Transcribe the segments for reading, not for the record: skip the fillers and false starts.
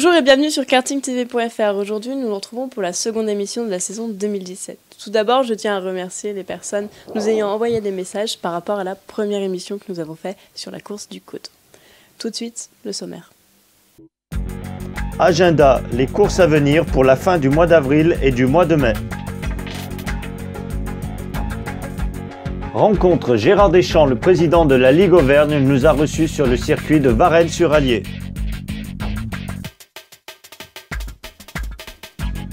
Bonjour et bienvenue sur kartingtv.fr. Aujourd'hui, nous nous retrouvons pour la seconde émission de la saison 2017. Tout d'abord, je tiens à remercier les personnes nous ayant envoyé des messages par rapport à la première émission que nous avons faite sur la course du Coteau. Tout de suite, le sommaire. Agenda, les courses à venir pour la fin du mois d'avril et du mois de mai. Rencontre, Gérard Deschamps, le président de la Ligue Auvergne, nous a reçus sur le circuit de Varennes-sur-Allier.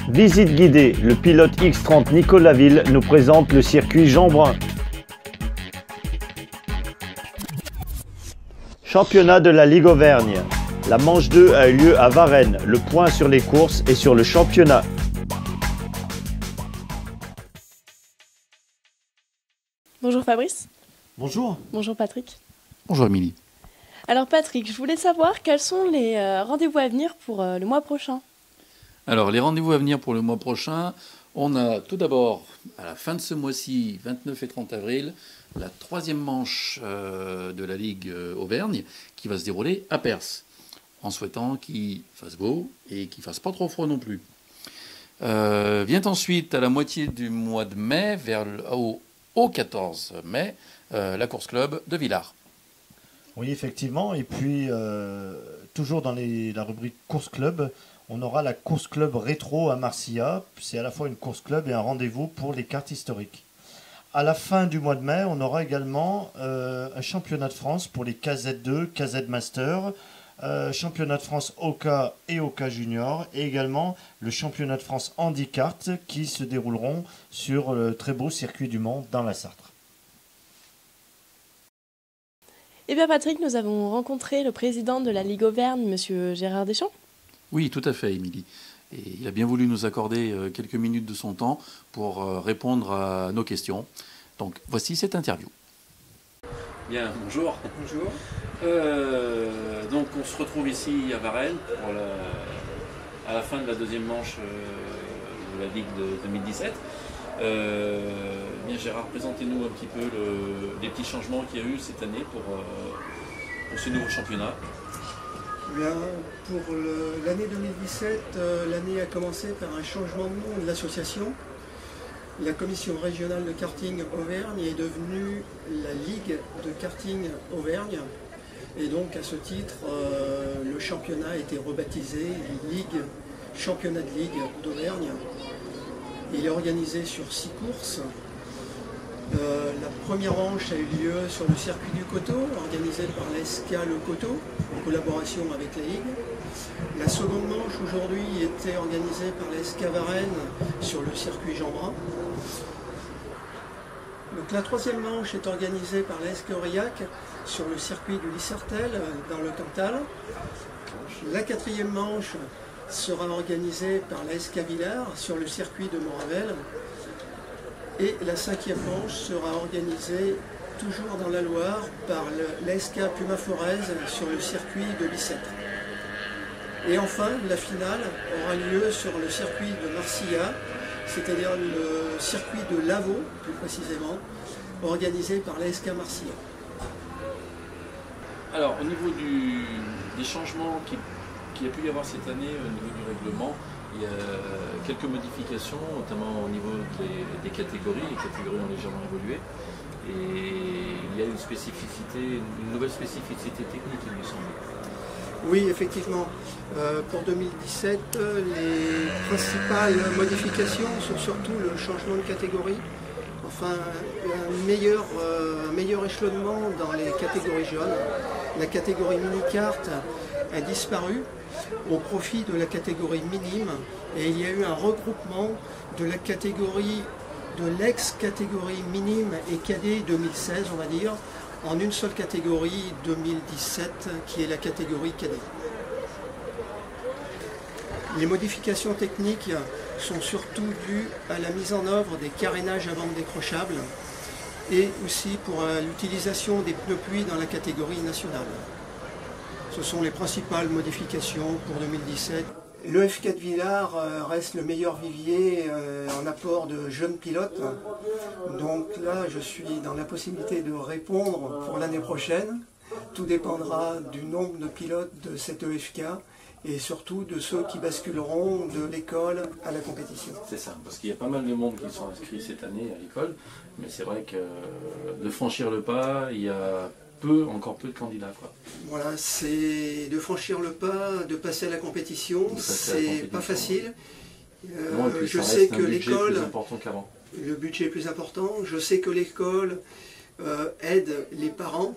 Visite guidée, le pilote X30 Nicolas Ville nous présente le circuit Jean Brun. Championnat de la Ligue Auvergne. La manche 2 a eu lieu à Varennes. Le point sur les courses et sur le championnat. Bonjour Fabrice. Bonjour. Bonjour Patrick. Bonjour Émilie. Alors Patrick, je voulais savoir quels sont les rendez-vous à venir pour le mois prochain. Alors, les rendez-vous à venir pour le mois prochain, on a tout d'abord, à la fin de ce mois-ci, 29 et 30 avril, la troisième manche de la Ligue Auvergne qui va se dérouler à Perse, en souhaitant qu'il fasse beau et qu'il ne fasse pas trop froid non plus. Vient ensuite, à la moitié du mois de mai, au 14 mai, la course club de Villars. Oui, effectivement. Et puis, toujours dans la rubrique course club, on aura la course club rétro à Marcilla. C'est à la fois une course club et un rendez-vous pour les cartes historiques. À la fin du mois de mai, on aura également un championnat de France pour les KZ2, KZ Master, championnat de France Oka et Oka Junior, et également le championnat de France Handicart qui se dérouleront sur le très beau circuit du Mans dans la Sarthe. Eh bien Patrick, nous avons rencontré le président de la Ligue Auvergne, monsieur Gérard Deschamps. Oui, tout à fait, Émilie. Et il a bien voulu nous accorder quelques minutes de son temps pour répondre à nos questions. Donc, voici cette interview. Bien, bonjour. Bonjour. Donc, on se retrouve ici à Varennes pour à la fin de la deuxième manche de la Ligue de 2017. Bien, Gérard, présentez-nous un petit peu les petits changements qu'il y a eu cette année pour ce nouveau championnat. Bien, pour l'année 2017, l'année a commencé par un changement de nom de l'association. La commission régionale de karting Auvergne est devenue la Ligue de karting Auvergne. Et donc à ce titre, le championnat a été rebaptisé Championnat de Ligue d'Auvergne. Il est organisé sur 6 courses. La première manche a eu lieu sur le circuit du Coteau, organisé par la SK Le Coteau, en collaboration avec la Ligue. La seconde manche aujourd'hui était organisée par la SK Varennes sur le circuit Jean Brun. Donc la troisième manche est organisée par la SK Aurillac sur le circuit du Lissertel dans le Cantal. La quatrième manche sera organisée par la SK Villars sur le circuit de Moravel. Et la cinquième manche sera organisée toujours dans la Loire par l'ASK Puma Forez sur le circuit de Bicêtre. Et enfin, la finale aura lieu sur le circuit de Marcilla, c'est-à-dire le circuit de Lavaux, plus précisément, organisé par l'ASK Marcilla. Alors, au niveau des changements qu'il y a pu y avoir cette année au niveau du règlement, il y a quelques modifications, notamment au niveau des catégories. Les catégories ont légèrement évolué. Et il y a une nouvelle spécificité technique, il me semble. Oui, effectivement. Pour 2017, les principales modifications sont surtout le changement de catégorie. Enfin, un meilleur échelonnement dans les catégories jeunes. La catégorie mini-carte a disparu au profit de la catégorie minime, et il y a eu un regroupement de la catégorie, de l'ex-catégorie minime et cadet 2016, on va dire, en une seule catégorie 2017 qui est la catégorie cadet. Les modifications techniques sont surtout dues à la mise en œuvre des carénages avant décrochables et aussi pour l'utilisation des pneus pluie dans la catégorie nationale. Ce sont les principales modifications pour 2017. Le F4 Villars reste le meilleur vivier en apport de jeunes pilotes. Donc là, je suis dans la possibilité de répondre pour l'année prochaine. Tout dépendra du nombre de pilotes de cette EFK et surtout de ceux qui basculeront de l'école à la compétition. C'est ça, parce qu'il y a pas mal de monde qui sont inscrits cette année à l'école, mais c'est vrai que de franchir le pas, il y a encore peu de candidats, quoi. Voilà, c'est de franchir le pas, de passer à la compétition, c'est pas facile. Non, je sais que l'école, plus important qu'avant. Le budget est plus important. Je sais que l'école aide les parents,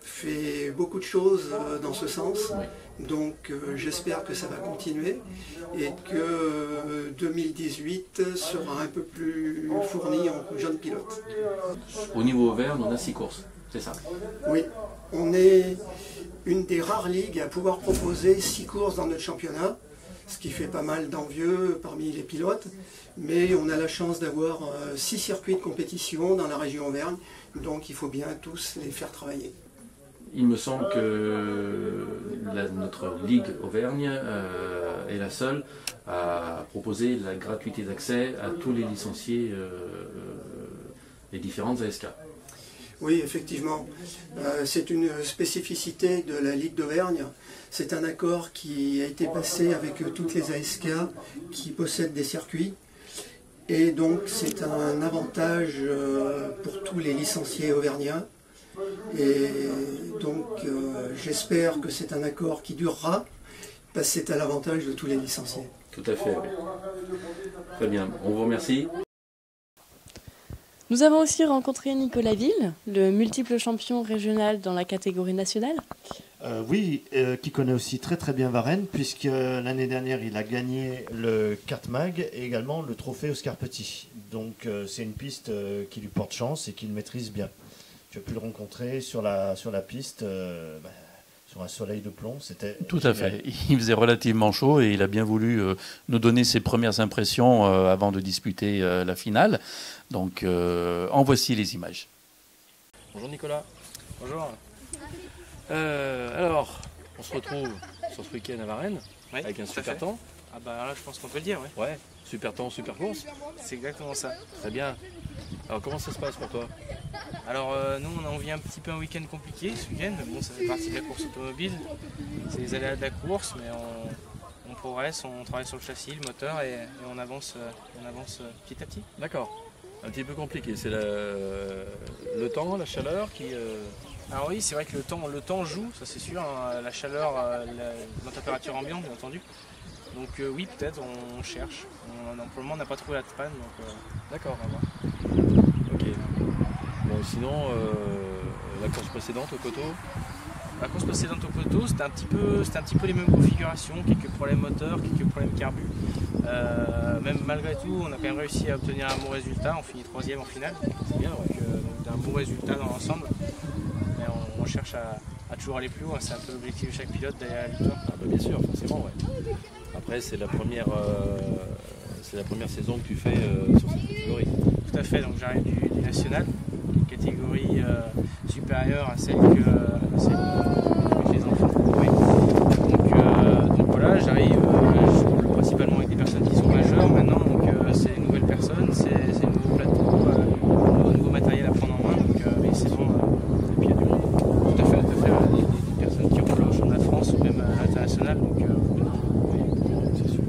fait beaucoup de choses dans ce sens. Oui. Donc j'espère que ça va continuer et que 2018 sera un peu plus fourni en jeunes pilotes. Au niveau Auvergne, on a 6 courses, c'est ça? Oui, on est une des rares ligues à pouvoir proposer 6 courses dans notre championnat, ce qui fait pas mal d'envieux parmi les pilotes, mais on a la chance d'avoir 6 circuits de compétition dans la région Auvergne, donc il faut bien tous les faire travailler. Il me semble que notre Ligue Auvergne est la seule à proposer la gratuité d'accès à tous les licenciés des différentes ASK. Oui, effectivement. C'est une spécificité de la Ligue d'Auvergne. C'est un accord qui a été passé avec toutes les ASK qui possèdent des circuits. Et donc c'est un avantage pour tous les licenciés auvergnats. Et donc j'espère que c'est un accord qui durera, parce que c'est à l'avantage de tous les licenciés. Tout à fait, oui. Très bien, on vous remercie. Nous avons aussi rencontré Nicolas Ville, le multiple champion régional dans la catégorie nationale. Oui, qui connaît aussi très très bien Varennes, puisque l'année dernière il a gagné le Kart Mag et également le trophée Oscar Petit. Donc c'est une piste qui lui porte chance et qu'il maîtrise bien. Tu as pu le rencontrer sur la piste, sur un soleil de plomb. C'était tout à fait. Il faisait relativement chaud et il a bien voulu nous donner ses premières impressions avant de disputer la finale. Donc en voici les images. Bonjour Nicolas. Bonjour. Alors, on se retrouve sur ce week-end à Varennes, oui, avec un super temps. Ah bah là je pense qu'on peut le dire, oui. Ouais, super temps, super course. C'est exactement ça. Très bien. Alors comment ça se passe pour toi? Alors nous on vit un petit peu un week-end compliqué ce week-end, bon ça fait partie de la course automobile, c'est les aléas de la course, mais on progresse, on travaille sur le châssis, le moteur et on avance petit à petit. D'accord. Un petit peu compliqué, c'est le temps, la chaleur qui... Alors oui, c'est vrai que le temps joue, ça c'est sûr, hein, la chaleur, la température ambiante bien entendu. Donc oui, peut-être on cherche. Pour le moment on n'a pas trouvé la panne, donc d'accord, on va voir. Ok. Bon, sinon, la course précédente au coteau? La course précédente au coteau, c'était un petit peu les mêmes configurations, quelques problèmes moteurs, quelques problèmes carbu. Même malgré tout, on a quand même réussi à obtenir un bon résultat, on finit 3e en finale. C'est bien, ouais. Donc un bon résultat dans l'ensemble. Mais on cherche à toujours aller plus haut, c'est un peu l'objectif de chaque pilote d'aller à la victoire. Ah bah bien sûr, forcément, ouais. Après, c'est la première saison que tu fais sur cette catégorie. Tout à fait, donc j'arrive du national, une catégorie supérieure à celle que les enfants. Oui. Donc voilà, j'arrive, je roule principalement avec des personnes qui sont majeures maintenant, donc c'est une nouvelle personne, c'est un nouveau plateau, nouveau matériel à prendre en main, donc les saisons et puis il y a du monde. Tout à fait, des personnes qui roulent au championnat de France ou même à l'international, donc c'est sûr.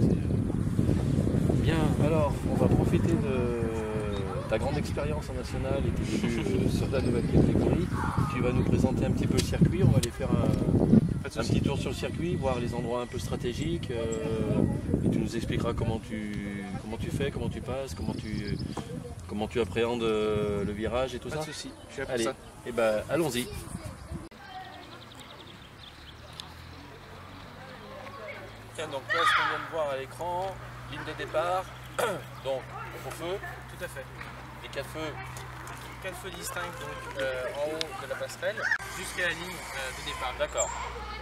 Bien, alors on va profiter de ta grande expérience en national et tes débuts sur ta nouvelle catégorie. Tu vas nous présenter un petit peu le circuit, on va aller faire un petit tour sur le circuit, voir les endroits un peu stratégiques et tu nous expliqueras comment tu fais, comment tu passes, comment tu appréhendes le virage et tout ça. Pas de soucis, je suis là pour allez, ça. Et ben allons-y. Tiens, donc là, ce qu'on vient de voir à l'écran, ligne de départ, donc au feu. Tout à fait. Les 4 feux. 4 feux distincts donc, en haut de la passerelle jusqu'à la ligne de départ. D'accord.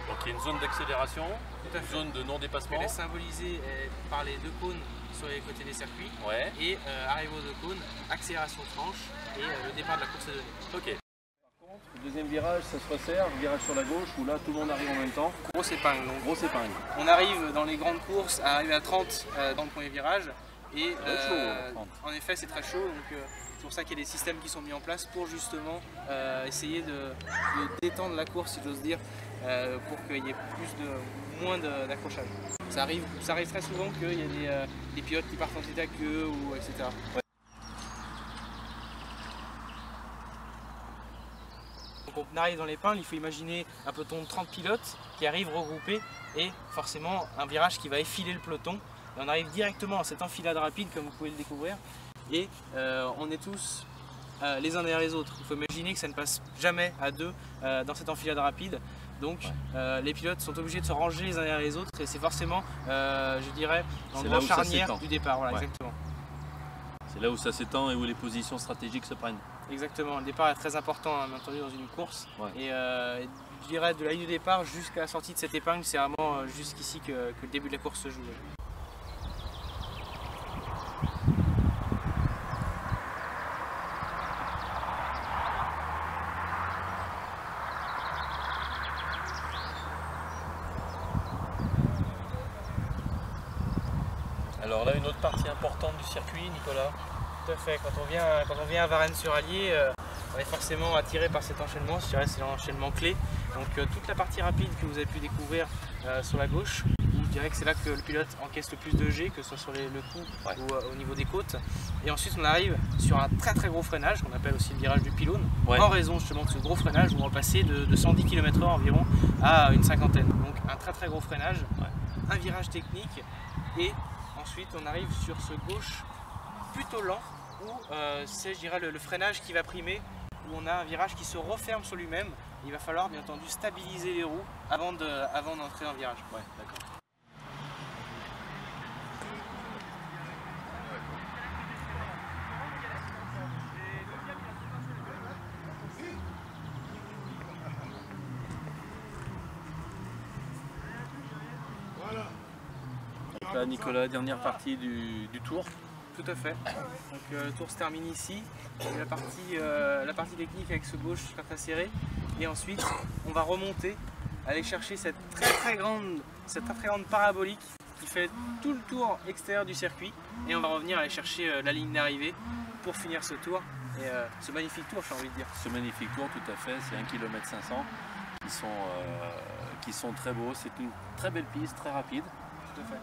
Donc il y a une zone d'accélération, une zone de non-dépassement. Elle est symbolisée par les 2 cônes sur les côtés des circuits. Ouais. Et arrivée aux 2 cônes, accélération franche et le départ de la course est donné. Ok. Par contre, le deuxième virage, ça se resserre, virage sur la gauche où là tout le monde arrive en même temps. Grosse épingle. Donc, grosse épingle. On arrive dans les grandes courses à arriver à 30 dans le premier virage. Et en effet c'est très chaud, donc c'est pour ça qu'il y a des systèmes qui sont mis en place pour justement essayer de détendre la course si j'ose dire, pour qu'il y ait point d'accrochage. Ça arrive très souvent qu'il y a des pilotes qui partent en tête à queue, ou etc. Ouais. Donc on arrive dans l'épingle, il faut imaginer un peloton de 30 pilotes qui arrivent regroupés et forcément un virage qui va effiler le peloton. Et on arrive directement à cette enfilade rapide comme vous pouvez le découvrir et on est tous les uns derrière les autres. Il faut imaginer que ça ne passe jamais à deux dans cette enfilade rapide. Donc les pilotes sont obligés de se ranger les uns derrière les autres et c'est forcément, je dirais, l'endroit charnière du départ. Voilà, ouais. Exactement. C'est là où ça s'étend et où les positions stratégiques se prennent. Exactement, le départ est très important, bien entendu, dans une course. Ouais. Et je dirais de la ligne de départ jusqu'à la sortie de cette épingle, c'est vraiment jusqu'ici que le début de la course se joue. Alors là, une autre partie importante du circuit, Nicolas. Tout à fait, quand on vient à Varennes-sur-Allier, on est forcément attiré par cet enchaînement, je dirais c'est l'enchaînement clé. Donc toute la partie rapide que vous avez pu découvrir sur la gauche, je dirais que c'est là que le pilote encaisse le plus de G, que ce soit sur le cou ou au niveau des côtes. Et ensuite on arrive sur un très gros freinage, qu'on appelle aussi le virage du pylône, en raison justement de ce gros freinage où on va passer de 110 km/h environ à une cinquantaine. Donc un très gros freinage, un virage technique et ensuite on arrive sur ce gauche plutôt lent où c'est je dirais le freinage qui va primer, où on a un virage qui se referme sur lui-même. Il va falloir bien entendu stabiliser les roues avant d'entrer en virage. Ouais, d'accord. Donc là, Nicolas, dernière partie du tour. Tout à fait. Donc le tour se termine ici. La partie technique avec ce gauche très serré. Et ensuite, on va remonter, aller chercher cette très grande parabolique qui fait tout le tour extérieur du circuit. Et on va revenir aller chercher la ligne d'arrivée pour finir ce tour. Et ce magnifique tour, j'ai envie de dire. Ce magnifique tour, tout à fait. C'est 1 km 500 qui sont très beaux. C'est une très belle piste, très rapide. Tout à fait.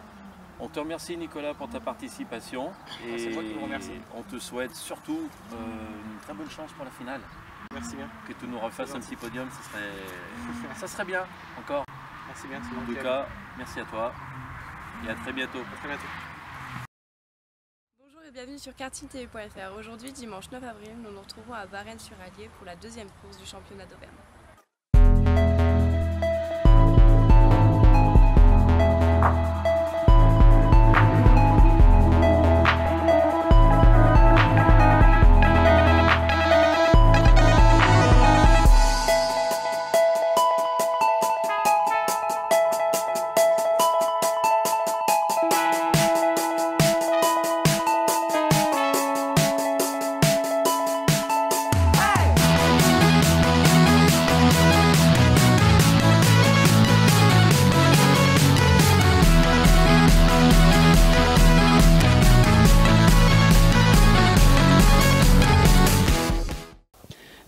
On te remercie Nicolas pour ta participation et c'est moi qui vous remercie. On te souhaite surtout une très bonne chance pour la finale. Merci bien. Que tu nous refasses un petit podium, ça serait bien encore. Merci bien. En tout cas, merci à toi et à très bientôt. À très bientôt. Bonjour et bienvenue sur kartingtv.fr. Aujourd'hui, dimanche 9 avril, nous nous retrouvons à Varennes-sur-Allier pour la deuxième course du championnat d'Auvergne.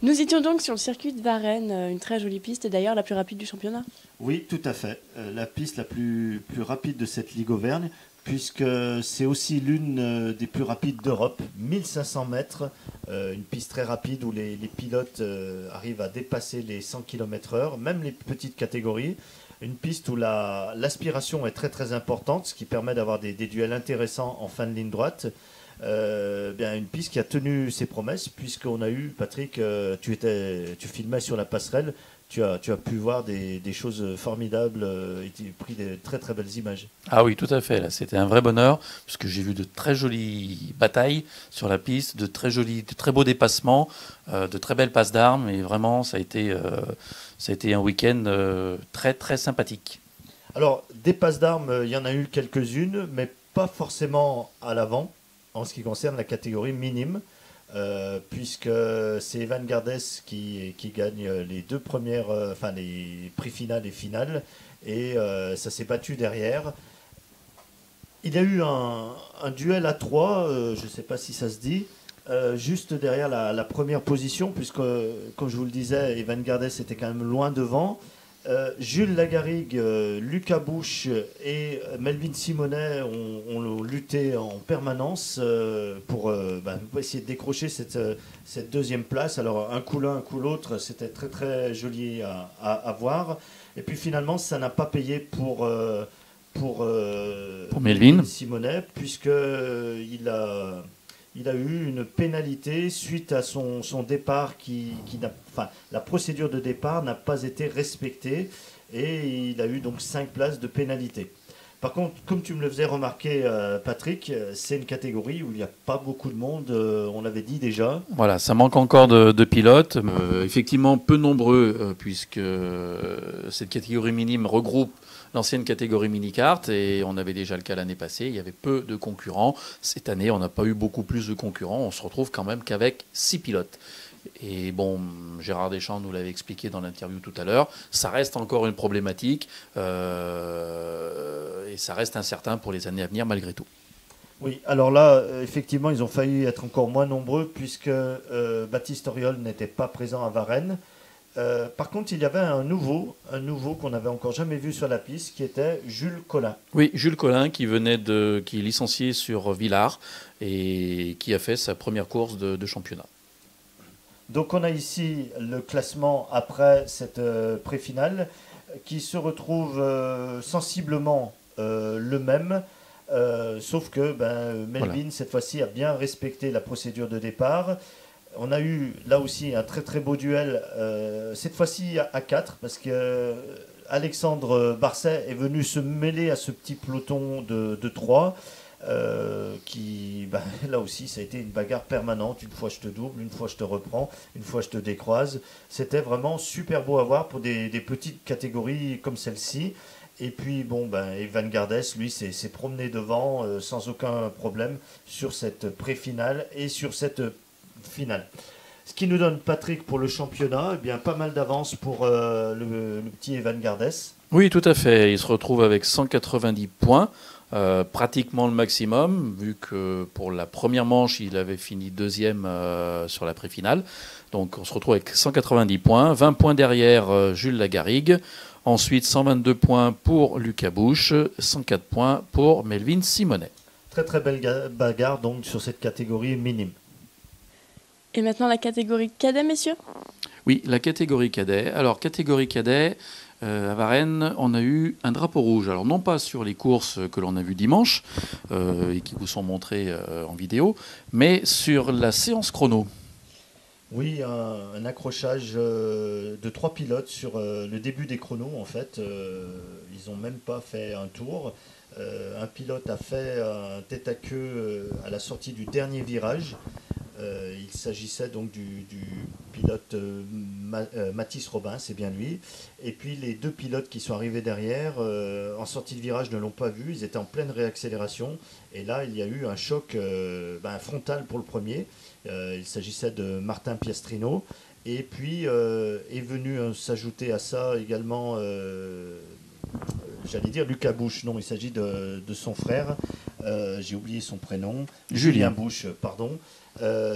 Nous étions donc sur le circuit de Varennes, une très jolie piste et d'ailleurs la plus rapide du championnat. Oui, tout à fait. La piste la plus rapide de cette Ligue Auvergne, puisque c'est aussi l'une des plus rapides d'Europe. 1500 mètres, une piste très rapide où les pilotes arrivent à dépasser les 100 km/h, même les petites catégories. Une piste où l'aspiration est très importante, ce qui permet d'avoir des duels intéressants en fin de ligne droite. Bien une piste qui a tenu ses promesses, puisqu'on a eu, Patrick, tu filmais sur la passerelle, tu as pu voir des choses formidables et tu as pris des très belles images. Ah oui, tout à fait, là c'était un vrai bonheur, puisque j'ai vu de très jolies batailles sur la piste, de très beaux dépassements, de très belles passes d'armes, et vraiment ça a été un week-end très sympathique. Alors, des passes d'armes, il y en a eu quelques-unes, mais pas forcément à l'avant. En ce qui concerne la catégorie minime, puisque c'est Evan Gardes qui gagne les deux premières, les prix finales et finales, et ça s'est battu derrière. Il y a eu un duel à 3, je ne sais pas si ça se dit, juste derrière la première position, puisque, comme je vous le disais, Evan Gardes était quand même loin devant. Jules Lagarrigue, Lucas Bouche et Melvin Simonet ont lutté en permanence pour essayer de décrocher cette deuxième place. Alors un coup l'un, un coup l'autre, c'était très très joli à voir. Et puis finalement, ça n'a pas payé pour Melvin Simonet, puisqu'il a eu une pénalité suite à son départ la procédure de départ n'a pas été respectée et il a eu donc 5 places de pénalité. Par contre, comme tu me le faisais remarquer, Patrick, c'est une catégorie où il n'y a pas beaucoup de monde, on l'avait dit déjà. Voilà, ça manque encore de pilotes, effectivement peu nombreux, puisque cette catégorie minime regroupe l'ancienne catégorie mini-kart, et on avait déjà le cas l'année passée, il y avait peu de concurrents. Cette année, on n'a pas eu beaucoup plus de concurrents, on se retrouve quand même qu'avec 6 pilotes. Et bon, Gérard Deschamps nous l'avait expliqué dans l'interview tout à l'heure, ça reste encore une problématique, et ça reste incertain pour les années à venir malgré tout. Oui, alors là, effectivement, ils ont failli être encore moins nombreux puisque Baptiste Auriol n'était pas présent à Varennes. Par contre, il y avait un nouveau qu'on n'avait encore jamais vu sur la piste, qui était Jules Collin. Oui, Jules Collin qui est licencié sur Villars et qui a fait sa première course de championnat. Donc on a ici le classement après cette pré-finale qui se retrouve sensiblement le même, sauf que Melvin, voilà, cette fois-ci a bien respecté la procédure de départ. On a eu là aussi un très très beau duel, cette fois-ci à 4, parce que Alexandre Barset est venu se mêler à ce petit peloton de 3. Là aussi ça a été une bagarre permanente, une fois je te double, une fois je te reprends, une fois je te décroise. C'était vraiment super beau à voir pour des petites catégories comme celle-ci. Et puis Evan Gardes, lui, s'est promené devant sans aucun problème sur cette pré-finale et sur cette finale. Ce qui nous donne, Patrick, pour le championnat, eh bien, pas mal d'avance pour le petit Evan Gardes. Oui, tout à fait, il se retrouve avec 190 points. Pratiquement le maximum, vu que pour la première manche, il avait fini deuxième sur la pré-finale. Donc on se retrouve avec 190 points, 20 points derrière Jules Lagarrigue. Ensuite, 122 points pour Lucas Bouche, 104 points pour Melvin Simonet. Très très belle bagarre donc sur cette catégorie minime. Et maintenant la catégorie cadet, messieurs ? Oui, la catégorie cadet. Alors, catégorie cadet, à Varennes, on a eu un drapeau rouge. Alors, non pas sur les courses que l'on a vues dimanche, et qui vous sont montrées en vidéo, mais sur la séance chrono. Oui, un accrochage de 3 pilotes sur le début des chronos, en fait. Ils n'ont même pas fait un tour. Un pilote a fait un tête à queue à la sortie du dernier virage. Il s'agissait donc du pilote Mathis Robin, c'est bien lui. Et puis les 2 pilotes qui sont arrivés derrière, en sortie de virage, ne l'ont pas vu. Ils étaient en pleine réaccélération. Et là, il y a eu un choc frontal pour le premier. Il s'agissait de Martin Piastrino. Et puis est venu s'ajouter à ça également, j'allais dire Lucas Bouche. Non, il s'agit de son frère. J'ai oublié son prénom. Julien Bouche, pardon.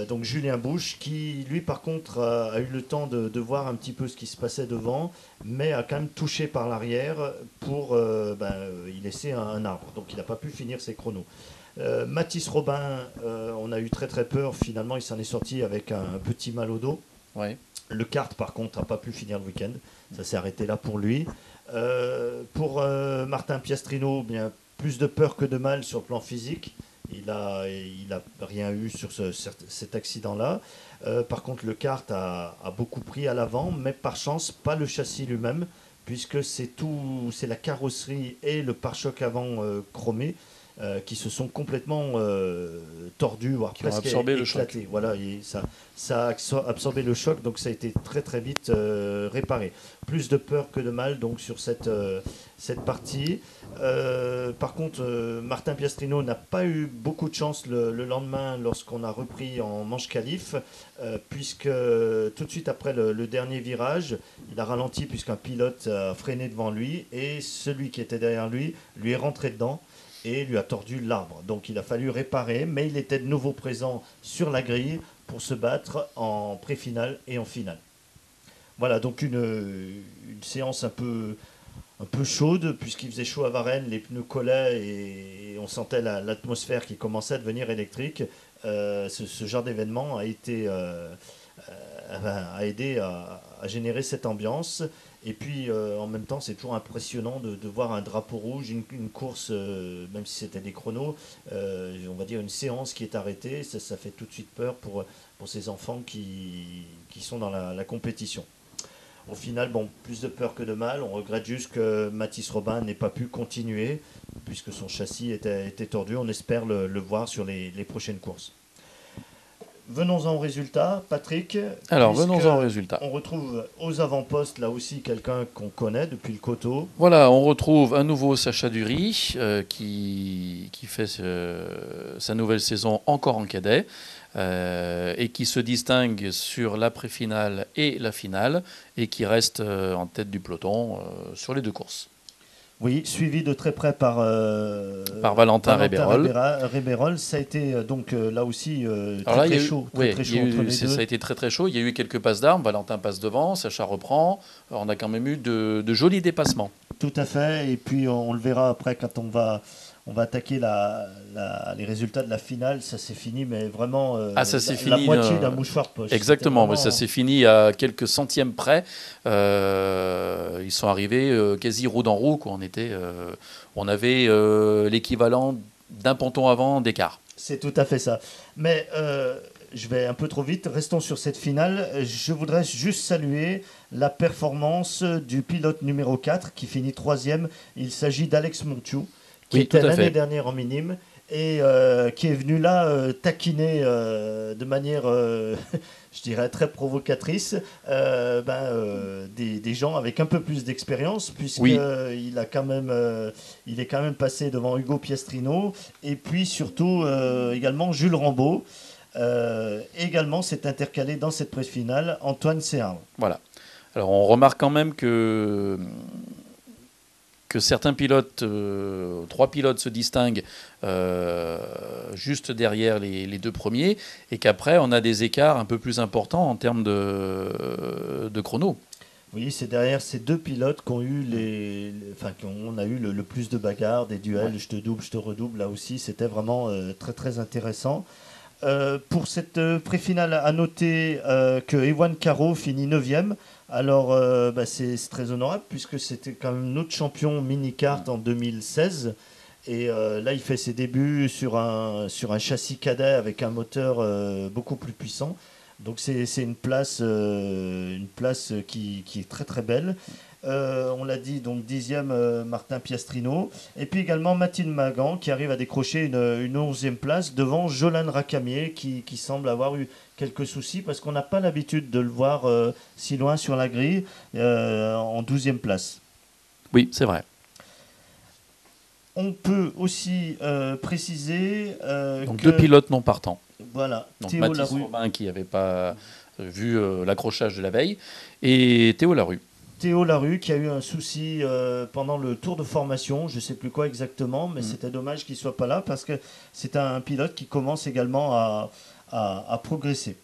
Donc Julien Bouche qui lui par contre a eu le temps de voir un petit peu ce qui se passait devant, mais a quand même touché par l'arrière pour y laisser un arbre, donc il n'a pas pu finir ses chronos. Mathis Robin, on a eu très très peur, finalement il s'en est sorti avec un petit mal au dos. Ouais. Le kart par contre n'a pas pu finir le week-end, ça s'est arrêté là pour lui. Pour Martin Piastrino, bien plus de peur que de mal sur le plan physique. Il a rien eu sur cet accident-là. Par contre, le kart a beaucoup pris à l'avant, mais par chance, pas le châssis lui-même, puisque c'est la carrosserie et le pare-choc avant chromé qui se sont complètement tordus, voire presque absorbé éclatés. Voilà, ça a absorbé le choc, donc ça a été très très vite réparé. Plus de peur que de mal donc sur cette partie. Par contre, Martin Piastrino n'a pas eu beaucoup de chance le lendemain lorsqu'on a repris en manche qualif, puisque tout de suite après le dernier virage, il a ralenti puisqu'un pilote a freiné devant lui et celui qui était derrière lui est rentré dedans et lui a tordu l'arbre. Donc il a fallu réparer, mais il était de nouveau présent sur la grille pour se battre en pré-finale et en finale. Voilà, donc une séance un peu chaude, puisqu'il faisait chaud à Varennes, les pneus collaient et on sentait l'atmosphère qui commençait à devenir électrique. Ce genre d'événement a aidé à générer cette ambiance. Et puis en même temps, c'est toujours impressionnant de voir un drapeau rouge, une course, même si c'était des chronos, on va dire une séance qui est arrêtée. Ça fait tout de suite peur pour ces enfants qui sont dans la compétition. Au final, bon, plus de peur que de mal. On regrette juste que Mathis Robin n'ait pas pu continuer, puisque son châssis était tordu. On espère le voir sur les prochaines courses. Venons-en au résultat, Patrick. Alors, venons-en au résultat. On retrouve aux avant-postes, là aussi, quelqu'un qu'on connaît depuis le Coteau. Voilà, on retrouve un nouveau Sacha Dury qui fait sa nouvelle saison encore en cadet et qui se distingue sur la pré-finale et la finale et qui reste en tête du peloton sur les deux courses. Oui, suivi de très près par Valentin Rébérol. Ça a été donc là aussi très chaud. Ça a été très très chaud. Il y a eu quelques passes d'armes. Valentin passe devant, Sacha reprend. Alors, on a quand même eu de jolis dépassements. Tout à fait. Et puis on le verra après quand on va attaquer les résultats de la finale. Ça s'est fini, mais vraiment la moitié d'un mouchoir poche. Exactement, vraiment... ça s'est fini à quelques centièmes près. Ils sont arrivés quasi roue dans roue. On avait l'équivalent d'un ponton avant d'écart. C'est tout à fait ça. Mais je vais un peu trop vite. Restons sur cette finale. Je voudrais juste saluer la performance du pilote numéro 4 qui finit 3e. Il s'agit d'Alex Montiou, qui était l'année dernière en minime et qui est venu là taquiner de manière, je dirais, très provocatrice des gens avec un peu plus d'expérience, puisqu'il il est quand même passé devant Hugo Piestrino et puis surtout également Jules Rambaud. Également s'est intercalé dans cette pré-finale Antoine Séarle. Voilà. Alors on remarque quand même que certains pilotes, 3 pilotes se distinguent juste derrière les deux premiers et qu'après on a des écarts un peu plus importants en termes de chrono. Oui, c'est derrière ces deux pilotes qu'on eu qu'on a eu le plus de bagarres, des duels, je te double, je te redouble. Là aussi, c'était vraiment très très intéressant. Pour cette pré-finale, à noter que Ewan Caro finit 9e. Alors, c'est très honorable puisque c'était quand même notre champion mini-kart en 2016. Et là, il fait ses débuts sur un châssis cadet avec un moteur beaucoup plus puissant. Donc, c'est une place qui est très très belle. On l'a dit, donc 10e Martin Piastrino. Et puis également Mathilde Magan qui arrive à décrocher une 11e place devant Jolan Racamier qui semble avoir eu quelques soucis parce qu'on n'a pas l'habitude de le voir si loin sur la grille en 12e place. Oui, c'est vrai. On peut aussi préciser donc 2 pilotes non partants. Voilà. Donc Mathis Robin qui n'avait pas vu l'accrochage de la veille et Théo Larue. Théo Larue qui a eu un souci pendant le tour de formation, je ne sais plus quoi exactement, mais c'était dommage qu'il ne soit pas là parce que c'est un pilote qui commence également à progresser.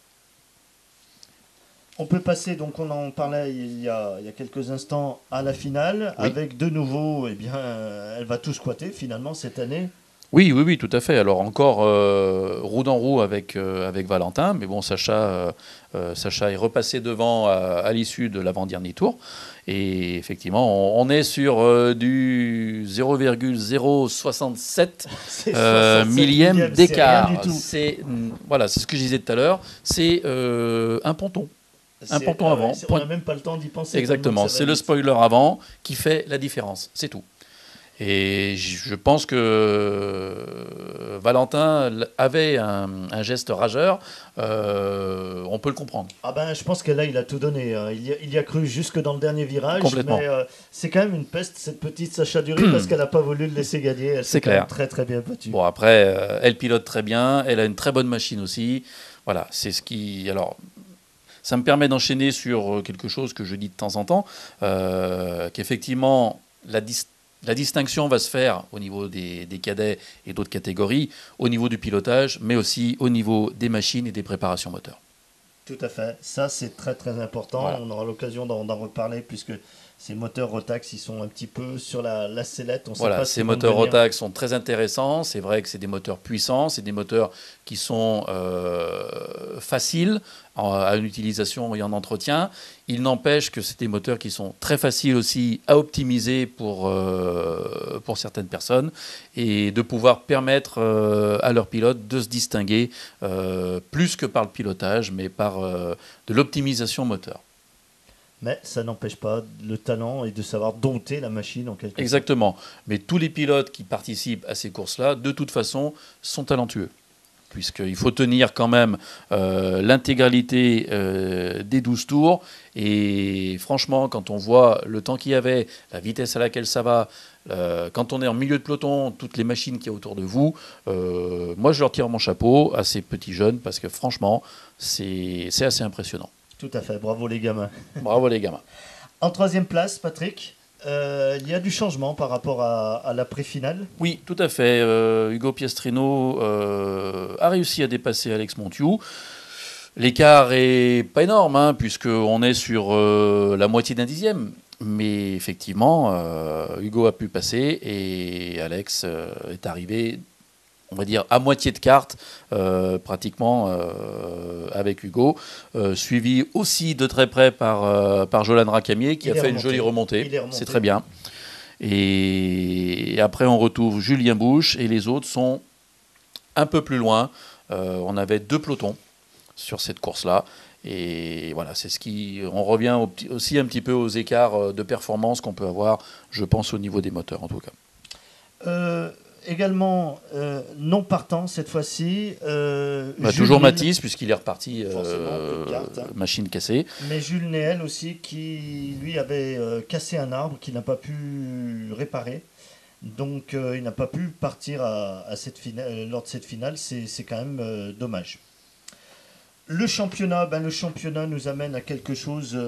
On peut passer, donc on en parlait il y a quelques instants, à la finale, avec de nouveau, elle va tout squatter finalement cette année. Oui, tout à fait. Alors encore roue dans roue avec Valentin, mais bon, Sacha est repassé devant à l'issue de l'avant-dernier tour. Et effectivement, on est sur du 0,067 millième d'écart. C'est ce que je disais tout à l'heure. C'est un ponton. Un ponton avant. On n'a même pas le temps d'y penser. Exactement. C'est le spoiler avant qui fait la différence. C'est tout. Et je pense que Valentin avait un geste rageur. On peut le comprendre. Je pense que là, il a tout donné. Il y a cru jusque dans le dernier virage. Complètement. Mais c'est quand même une peste, cette petite Sacha Dury, parce qu'elle n'a pas voulu le laisser gagner. Elle s'est clair. Très, très bien battue. Bon, après, elle pilote très bien. Elle a une très bonne machine aussi. Voilà, c'est ce qui... Alors, ça me permet d'enchaîner sur quelque chose que je dis de temps en temps, qu'effectivement, la distinction va se faire au niveau des cadets et d'autres catégories, au niveau du pilotage, mais aussi au niveau des machines et des préparations moteurs. Tout à fait. Ça, c'est très très important. Voilà. On aura l'occasion d'en reparler puisque ces moteurs Rotax, ils sont un petit peu sur la sellette. On sait Voilà, pas ces s'ils vont moteurs devenir- Rotax sont très intéressants. C'est vrai que c'est des moteurs puissants, c'est des moteurs qui sont faciles à une utilisation et en entretien. Il n'empêche que c'est des moteurs qui sont très faciles aussi à optimiser pour certaines personnes et de pouvoir permettre à leurs pilotes de se distinguer plus que par le pilotage, mais par de l'optimisation moteur. Mais ça n'empêche pas le talent et de savoir dompter la machine en quelque sorte. Exactement. Mais tous les pilotes qui participent à ces courses-là, de toute façon, sont talentueux. Puisqu'il faut tenir quand même l'intégralité des 12 tours. Et franchement, quand on voit le temps qu'il y avait, la vitesse à laquelle ça va, quand on est en milieu de peloton, toutes les machines qu'il y a autour de vous, moi je leur tire mon chapeau à ces petits jeunes parce que franchement, c'est assez impressionnant. Tout à fait. Bravo les gamins. Bravo les gamins. En troisième place, Patrick, il y a du changement par rapport à la pré-finale. Oui, tout à fait. Hugo Piestrino a réussi à dépasser Alex Montiou. L'écart est pas énorme, hein, puisqu'on est sur la moitié d'un dixième. Mais effectivement, Hugo a pu passer et Alex est arrivé, on va dire, à moitié de carte, pratiquement, avec Hugo. Suivi aussi de très près par Jolan Racamier, qui a fait une jolie remontée. C'est très bien. Et après, on retrouve Julien Bouche et les autres sont un peu plus loin. On avait 2 pelotons sur cette course-là. Et voilà, c'est ce qui. On revient aussi un petit peu aux écarts de performance qu'on peut avoir, je pense, au niveau des moteurs en tout cas. Également, non partant cette fois-ci. Toujours Mathis, puisqu'il est reparti carte, hein. machine cassée. Mais Jules Néel aussi, qui lui avait cassé un arbre qu'il n'a pas pu réparer. Donc il n'a pas pu partir lors de cette finale. C'est quand même dommage. Le championnat nous amène à quelque chose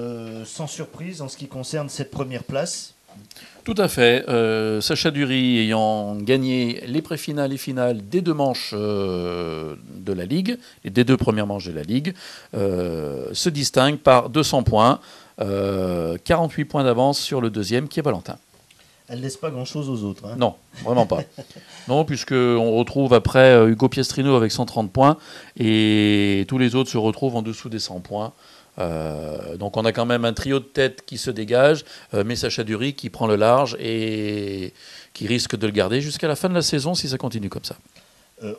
sans surprise en ce qui concerne cette première place. Tout à fait. Sacha Dury, ayant gagné les pré-finales et finales des 2 manches de la Ligue, et des 2 premières manches de la Ligue, se distingue par 200 points, 48 points d'avance sur le deuxième qui est Valentin. Elle ne laisse pas grand-chose aux autres. Hein. Non, vraiment pas. Non, puisqu'on retrouve après Hugo Piestrino avec 130 points et tous les autres se retrouvent en dessous des 100 points. Donc on a quand même un trio de tête qui se dégage, mais Sacha Dury qui prend le large et qui risque de le garder jusqu'à la fin de la saison si ça continue comme ça.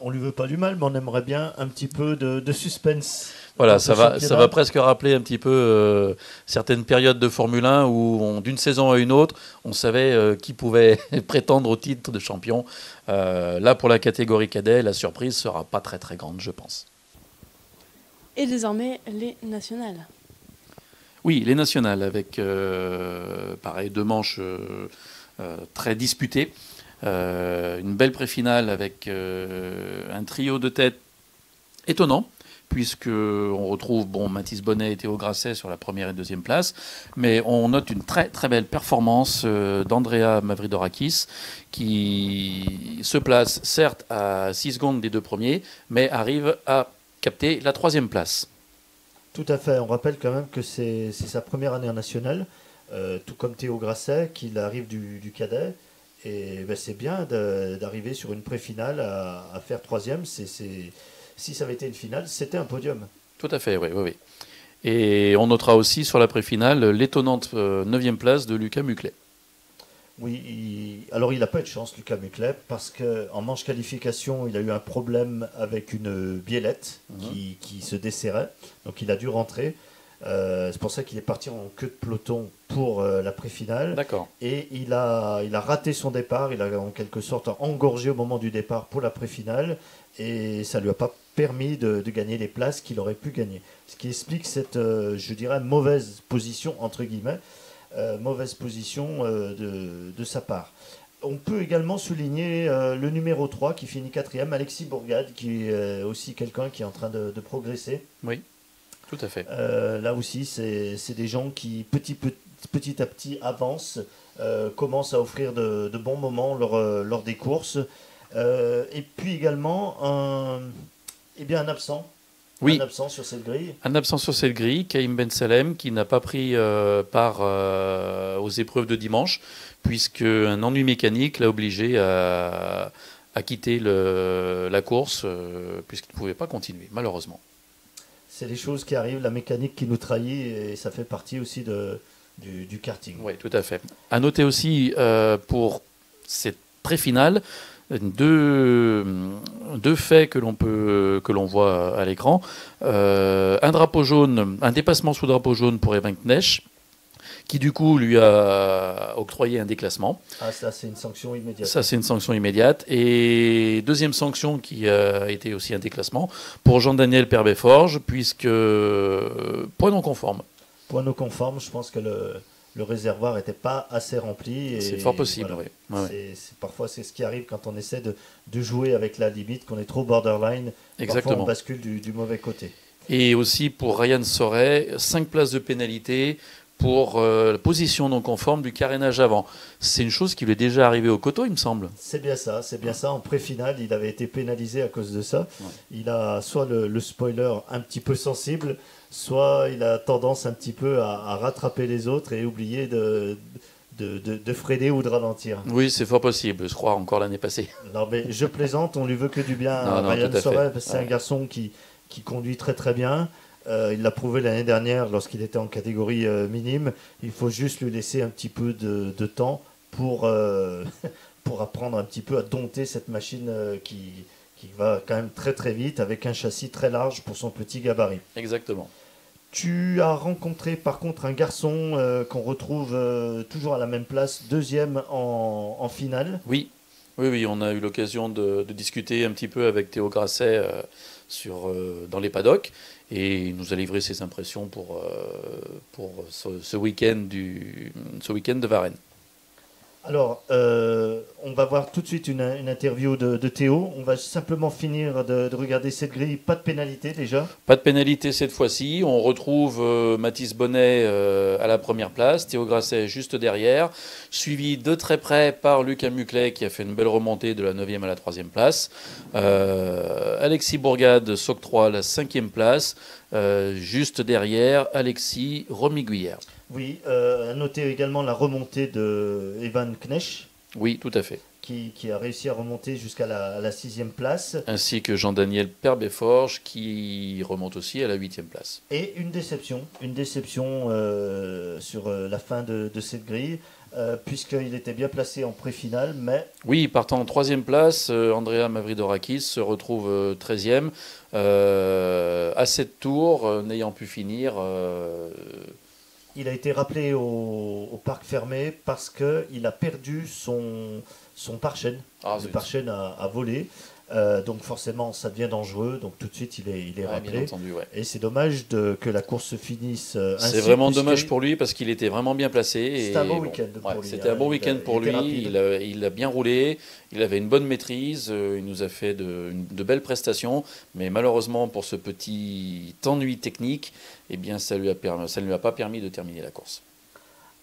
On lui veut pas du mal, mais on aimerait bien un petit peu de suspense. Voilà, ça va presque rappeler un petit peu certaines périodes de Formule 1 où d'une saison à une autre, on savait qui pouvait prétendre au titre de champion. Là, pour la catégorie cadet, la surprise sera pas très très grande, je pense. Et désormais, les nationales. Oui, les nationales, avec pareil 2 manches très disputées. Une belle pré-finale avec un trio de tête étonnant, puisqu'on retrouve Mathis Bonnet et Théo Grasset sur la première et deuxième place, mais on note une très très belle performance d'Andrea Mavridorakis, qui se place certes à 6 secondes des 2 premiers, mais arrive à capter la 3e place. Tout à fait. On rappelle quand même que c'est sa première année en nationale, tout comme Théo Grasset, qu'il arrive du cadet. Et c'est bien d'arriver sur une pré-finale à faire 3e. Si ça avait été une finale, c'était un podium. Tout à fait, oui. Et on notera aussi sur la pré-finale l'étonnante 9e place de Lucas Muclet. Oui, alors il n'a pas eu de chance, Lucas Muclet, parce qu'en manche qualification, il a eu un problème avec une biellette qui se desserrait. Donc il a dû rentrer. C'est pour ça qu'il est parti en queue de peloton pour la pré-finale. D'accord. Et il a raté son départ. Il a en quelque sorte engorgé au moment du départ pour la pré-finale. Et ça ne lui a pas permis de gagner les places qu'il aurait pu gagner. Ce qui explique cette, je dirais, mauvaise position, entre guillemets, mauvaise position de sa part. On peut également souligner le numéro 3 qui finit 4e, Alexis Bourgade, qui est aussi quelqu'un qui est en train de progresser. Oui. Tout à fait. Là aussi, c'est des gens qui, petit à petit, avancent, commencent à offrir de bons moments lors des courses. Et puis également, un absent, Oui. Un absent sur cette grille. Un absent sur cette grille, Kaïm Ben Salem, qui n'a pas pris part aux épreuves de dimanche, puisque un ennui mécanique l'a obligé à quitter la course, puisqu'il ne pouvait pas continuer, malheureusement. C'est les choses qui arrivent, la mécanique qui nous trahit, et ça fait partie aussi du karting. Oui, tout à fait. À noter aussi, pour cette pré-finale, deux faits que l'on voit à l'écran. Un drapeau jaune, un dépassement sous drapeau jaune pour Evan Knecht, qui du coup lui a octroyé un déclassement. Ah, ça c'est une sanction immédiate. Ça c'est une sanction immédiate. Et deuxième sanction qui a été aussi un déclassement pour Jean-Daniel Perbeforge, puisque point non conforme. Point non conforme, je pense que le réservoir n'était pas assez rempli. C'est fort possible, voilà. oui. Ouais. Parfois, c'est ce qui arrive quand on essaie de jouer avec la limite, qu'on est trop borderline. Exactement. Parfois, on bascule du mauvais côté. Et aussi pour Ryan Soret, 5 places de pénalité pour la position non conforme du carénage avant. C'est une chose qui lui est déjà arrivée au coteau, il me semble. C'est bien ça. En pré-finale, il avait été pénalisé à cause de ça. Ouais. Il a soit le spoiler un petit peu sensible, soit il a tendance un petit peu à rattraper les autres et oublier de freiner ou de ralentir. Oui, c'est fort possible, je crois, encore l'année passée. Non, mais je plaisante, on lui veut que du bien. Ryan Soret, c'est un garçon qui conduit très très bien. Il l'a prouvé l'année dernière lorsqu'il était en catégorie minime. Il faut juste lui laisser un petit peu de temps pour apprendre un petit peu à dompter cette machine qui va quand même très très vite avec un châssis très large pour son petit gabarit. Exactement. Tu as rencontré par contre un garçon qu'on retrouve toujours à la même place, deuxième en finale. Oui, on a eu l'occasion de discuter un petit peu avec Théo Grasset dans les paddocks, et il nous a livré ses impressions pour ce week-end de Varennes. Alors, on va voir tout de suite une interview de Théo. On va simplement finir de regarder cette grille. Pas de pénalité déjà. Pas de pénalité cette fois-ci. On retrouve Mathis Bonnet à la première place, Théo Grasset juste derrière, suivi de très près par Lucas Muclet qui a fait une belle remontée de la 9e à la 3e place. Alexis Bourgade s'octroie la 5e place. Juste derrière, Alexis Romiguière. Oui, à noter également la remontée de Evan Knecht. Oui, tout à fait. Qui a réussi à remonter jusqu'à la 6e place. Ainsi que Jean-Daniel Perbeforge qui remonte aussi à la 8e place. Et une déception sur la fin de cette grille, puisqu'il était bien placé en pré-finale, mais... Oui, partant en 3e place, Andrea Mavridorakis se retrouve 13e, à 7 tours, n'ayant pu finir... Il a été rappelé au parc fermé parce qu'il a perdu son pare-chaîne. Le pare-chaîne a volé. Donc forcément, ça devient dangereux. Donc tout de suite, il est rappelé. Bien entendu, ouais. Et c'est dommage que la course se finisse ainsi. C'est vraiment dommage pour lui parce qu'il était vraiment bien placé. C'était un bon week-end pour lui. C'était un bon week-end pour lui. Il a bien roulé. Il avait une bonne maîtrise. Il nous a fait de belles prestations. Mais malheureusement, pour ce petit ennui technique, eh bien, ça ne lui a pas permis de terminer la course.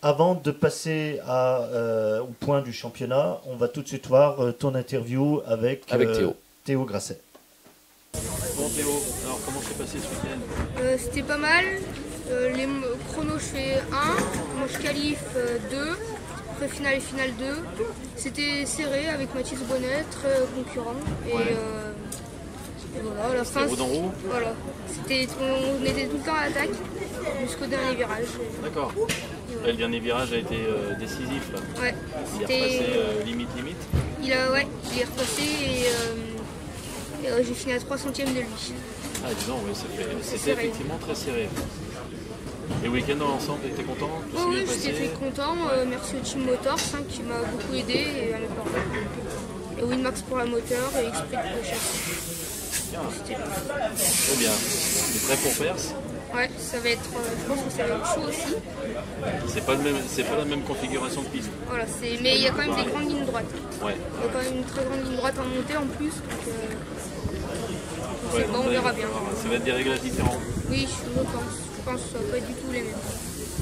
Avant de passer au point du championnat, on va tout de suite voir ton interview avec Théo Grasset. Bon Théo, alors comment s'est passé ce week-end? C'était pas mal. Les chronos, je fais 1, manche qualif 2, pré-finale et finale 2. C'était serré avec Mathis Bonnet, très concurrent. Et voilà, à la fin, roue dans roue. Voilà. On était tout le temps à l'attaque jusqu'au dernier virage. D'accord. Là, le dernier virage a été décisif. Là. Ouais. Il est repassé limite. Il est repassé et j'ai fini à 3 centièmes de lui. Ah disons, oui, c'était effectivement très serré. Et le week-end dans l'ensemble, tu étais content? Oui, j'étais très content. Merci au Team Motors qui m'a beaucoup aidé. Et Winmax pour la moteur et Esprit pour le châssis. Très bien. Tu es prêt pour Perse? Ouais, ça va être. Je pense que ça va être chaud aussi. C'est pas la même configuration de piste. Voilà, mais il y a quand même des grandes lignes droites. Ouais. Il y a quand même une très grande ligne droite en montée en plus. Donc, on verra bien. Ça va être des réglages différents. Oui, je pense que ça va pas être du tout les mêmes.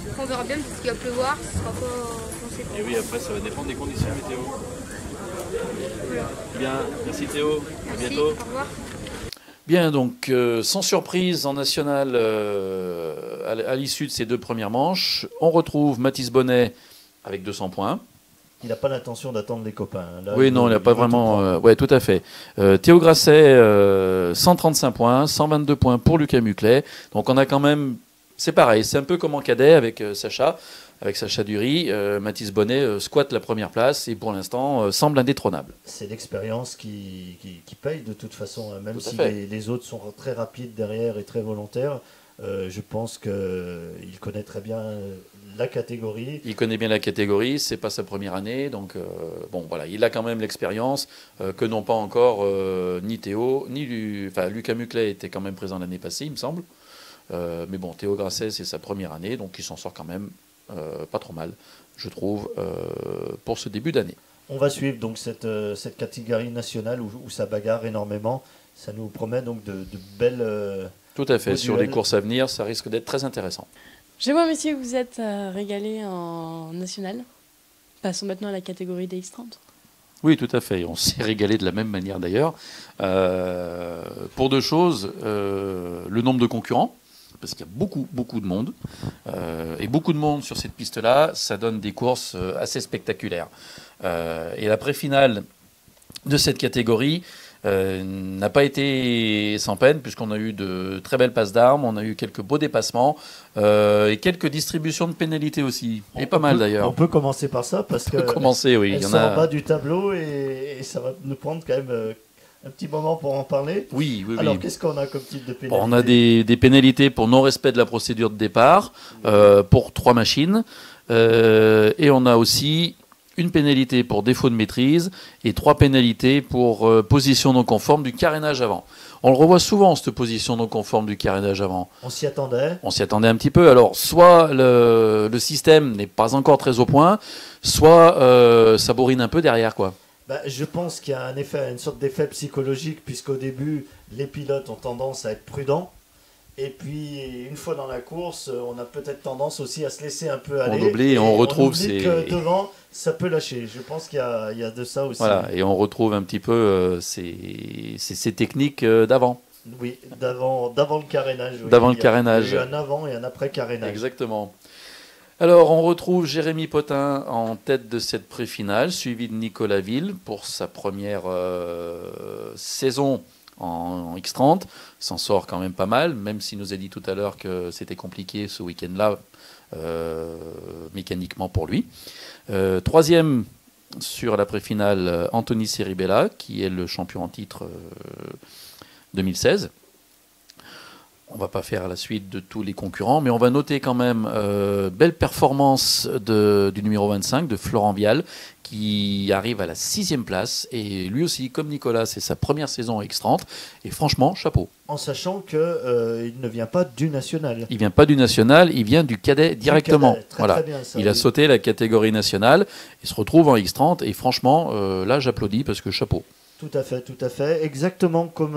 Après, on verra bien parce qu'il va pleuvoir, ce sera pas. On sait pas. Et oui, après ça va dépendre des conditions météo. Voilà. Bien, merci Théo. Merci, à bientôt. Au revoir. Bien, donc sans surprise en national à l'issue de ces 2 premières manches, on retrouve Mathis Bonnet avec 200 points. Il n'a pas l'intention d'attendre les copains. Là, Oui, non, il n'a pas vraiment... oui, tout à fait. Théo Grasset, 135 points, 122 points pour Lucas Muclet. Donc on a quand même... C'est pareil, c'est un peu comme en cadet avec Sacha Dury. Mathis Bonnet squatte la première place et pour l'instant semble indétrônable. C'est l'expérience qui paye de toute façon, hein. Même Tout à si fait. les autres sont très rapides derrière et très volontaires. Je pense qu'il connaît très bien la catégorie. Il connaît bien la catégorie, c'est pas sa première année, donc bon voilà, il a quand même l'expérience que n'ont pas encore ni Théo, ni Lucas Muclet était quand même présent l'année passée, il me semble. Mais bon, Théo Grasset, c'est sa première année, donc il s'en sort quand même pas trop mal, je trouve, pour ce début d'année. On va suivre donc cette catégorie nationale où ça bagarre énormément. Ça nous promet donc de belles... Tout à fait, beaux sur duels. les courses à venir, ça risque d'être très intéressant. Je vois, messieurs, que vous êtes régalés en national. Passons maintenant à la catégorie des X30. Oui, tout à fait. On s'est régalé de la même manière d'ailleurs. Pour 2 choses, le nombre de concurrents, parce qu'il y a beaucoup de monde. Et beaucoup de monde sur cette piste-là, ça donne des courses assez spectaculaires. Et la pré-finale de cette catégorie n'a pas été sans peine, puisqu'on a eu de très belles passes d'armes, on a eu quelques beaux dépassements et quelques distributions de pénalités aussi. Et pas mal d'ailleurs. On peut commencer par ça parce que Commencer, oui. Il elles y en sont a... en bas du tableau et ça va nous prendre quand même un petit moment pour en parler. Oui. Alors qu'est-ce qu'on a comme type de pénalité? On a des pénalités pour non-respect de la procédure de départ pour 3 machines. Et on a aussi une pénalité pour défaut de maîtrise et 3 pénalités pour position non conforme du carénage avant. On le revoit souvent, cette position non conforme du carénage avant. On s'y attendait. On s'y attendait un petit peu. Alors, soit le système n'est pas encore très au point, soit ça bourrine un peu derrière, quoi. Je pense qu'il y a une sorte d'effet psychologique, puisqu'au début, les pilotes ont tendance à être prudents. Et puis, une fois dans la course, on a peut-être tendance aussi à se laisser un peu aller. On oublie et on retrouve que devant, ça peut lâcher. Je pense qu'il y a de ça aussi. Voilà, et on retrouve un petit peu ces techniques d'avant. Oui, d'avant le carénage. Oui. D'avant le carénage. Il y a eu un avant et un après carénage. Exactement. Alors, on retrouve Jérémy Potin en tête de cette pré-finale, suivi de Nicolas Ville pour sa première saison en X30. S'en sort quand même pas mal, même s'il nous a dit tout à l'heure que c'était compliqué ce week-end-là, mécaniquement pour lui. 3e sur la pré-finale, Anthony Ceribella, qui est le champion en titre 2016. On ne va pas faire la suite de tous les concurrents, mais on va noter quand même belle performance du numéro 25, de Florent Vial, qui arrive à la 6e place. Et lui aussi, comme Nicolas, c'est sa première saison à X30. Et franchement, chapeau. En sachant qu'il ne vient pas du national. Il ne vient pas du national, il vient du cadet directement. Cadet. Très bien, ça, il a sauté la catégorie nationale, il se retrouve en X30. Et franchement, là, j'applaudis parce que chapeau. Tout à fait. Exactement comme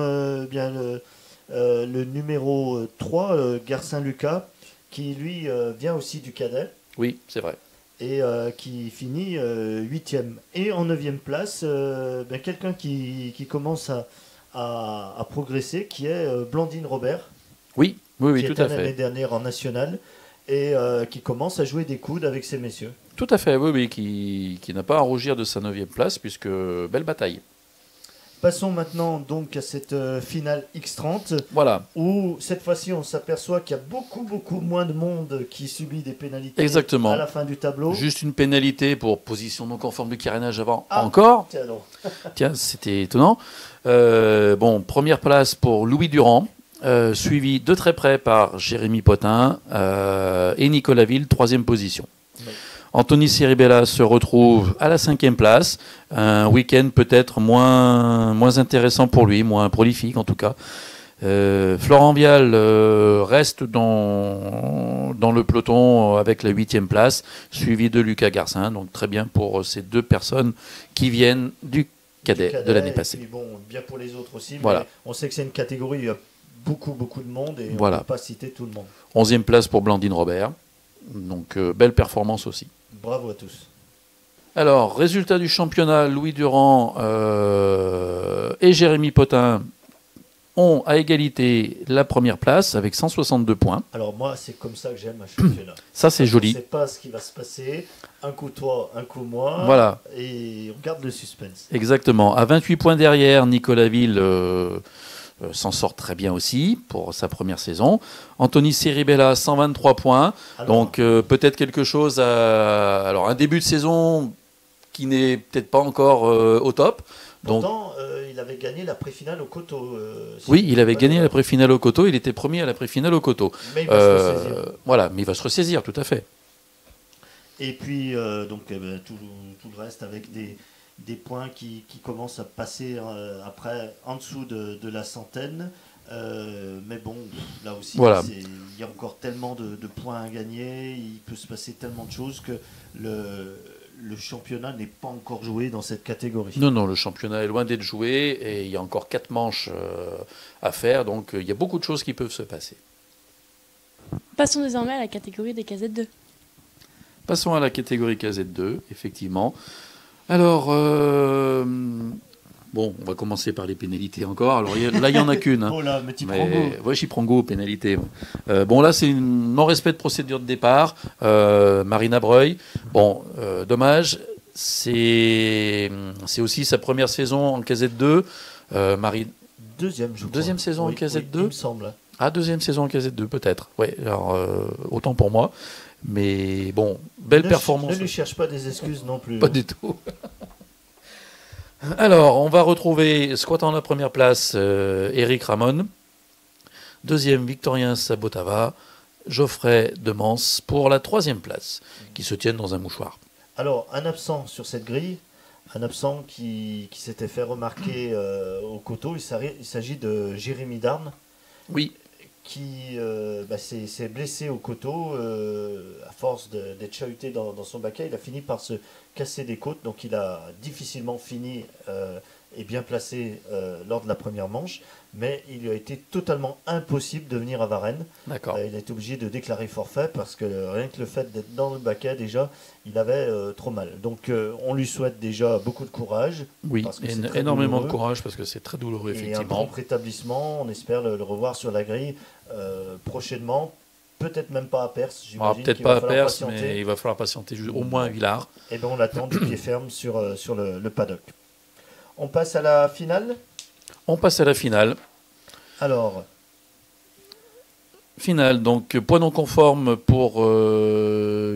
le numéro 3, Garcin Lucas, qui lui vient aussi du cadet. Oui, c'est vrai. Et qui finit 8e. Et en 9e place, quelqu'un qui commence à progresser, qui est Blandine Robert. Oui, tout à fait. Qui était l'année fait. dernière en national et qui commence à jouer des coudes avec ses messieurs. Tout à fait, oui, qui n'a pas à rougir de sa 9e place, puisque belle bataille. Passons maintenant donc à cette finale X30, voilà, où cette fois-ci on s'aperçoit qu'il y a beaucoup moins de monde qui subit des pénalités. Exactement. À la fin du tableau. Juste une pénalité pour position non conforme du carénage avant. Encore. Tiens, c'était étonnant. Première place pour Louis Durand, suivi de très près par Jérémy Potin et Nicolas Ville, 3e position. Oui. Anthony Ceribella se retrouve à la 5e place. Un week-end peut-être moins intéressant pour lui, moins prolifique en tout cas. Florent Vial reste dans le peloton avec la 8e place, suivi de Lucas Garcin. Donc très bien pour ces 2 personnes qui viennent du cadet de l'année passée. Et puis bien pour les autres aussi. Voilà. Mais on sait que c'est une catégorie où il y a beaucoup de monde et voilà. On ne peut pas citer tout le monde. 11e place pour Blandine Robert. Donc belle performance aussi. Bravo à tous. Alors, résultat du championnat, Louis Durand et Jérémy Potin ont à égalité la première place avec 162 points. Alors moi, c'est comme ça que j'aime un championnat. Ça, c'est joli. On ne sait pas ce qui va se passer. Un coup toi, un coup moi. Voilà. Et on garde le suspense. Exactement. À 28 points derrière, Nicolas Ville s'en sort très bien aussi pour sa première saison. Anthony Ceribella, 123 points. Alors, Donc peut-être quelque chose à... Alors un début de saison qui n'est peut-être pas encore au top. Donc, pourtant, il avait gagné la pré-finale au Coteau. oui, il avait gagné la pré-finale au Coteau. Il était premier à la pré-finale au Coteau. Mais il va se ressaisir. Voilà, mais il va se ressaisir, tout à fait. Et puis, tout le reste avec des points qui commencent à passer après en dessous de la centaine. Mais bon, là aussi, voilà. Il y a encore tellement de points à gagner. Il peut se passer tellement de choses que le championnat n'est pas encore joué dans cette catégorie. Non, le championnat est loin d'être joué et il y a encore 4 manches à faire. Donc, il y a beaucoup de choses qui peuvent se passer. Passons désormais à la catégorie des casettes 2. Passons à la catégorie casette 2, effectivement. Alors, bon, on va commencer par les pénalités encore. Alors là, il n'y en a qu'une. Hein. Oh là, mais tu prends goût. Ouais, j'y prends goût aux pénalités. Bon, là, c'est une non-respect de procédure de départ. Marina Breuil. Bon, dommage. C'est aussi sa première saison en casette 2. Deuxième saison en casette 2 il me semble. Ah, deuxième saison en casette 2, peut-être. Oui, alors, autant pour moi. Mais bon, belle performance. Ne lui cherche pas des excuses non plus. Pas du tout. Alors, on va retrouver, squattant la première place, Eric Ramon. Deuxième, Victorien Sabotava. Geoffrey Demans pour la troisième place, qui se tiennent dans un mouchoir. Alors, un absent sur cette grille, un absent qui s'était fait remarquer au Coteau, il s'agit de Jérémy Darne. Oui. Qui s'est blessé au Coteau à force d'être chahuté dans son baquet. Il a fini par se casser des côtes, donc il a difficilement fini et bien placé lors de la première manche, mais il lui a été totalement impossible de venir à Varennes. D'accord. Il a été obligé de déclarer forfait parce que rien que le fait d'être dans le baquet, déjà, il avait trop mal. Donc on lui souhaite déjà beaucoup de courage. Oui, parce que énormément de courage parce que c'est très douloureux, effectivement. Et un prompt rétablissement, on espère le revoir sur la grille prochainement. Peut-être même pas à Perse, j'imagine. Peut-être pas à Perse, mais il va falloir patienter au moins à Villars. Et bien on l'attend du pied ferme sur le paddock. On passe à la finale. On passe à la finale. Alors. Finale, donc point non conforme pour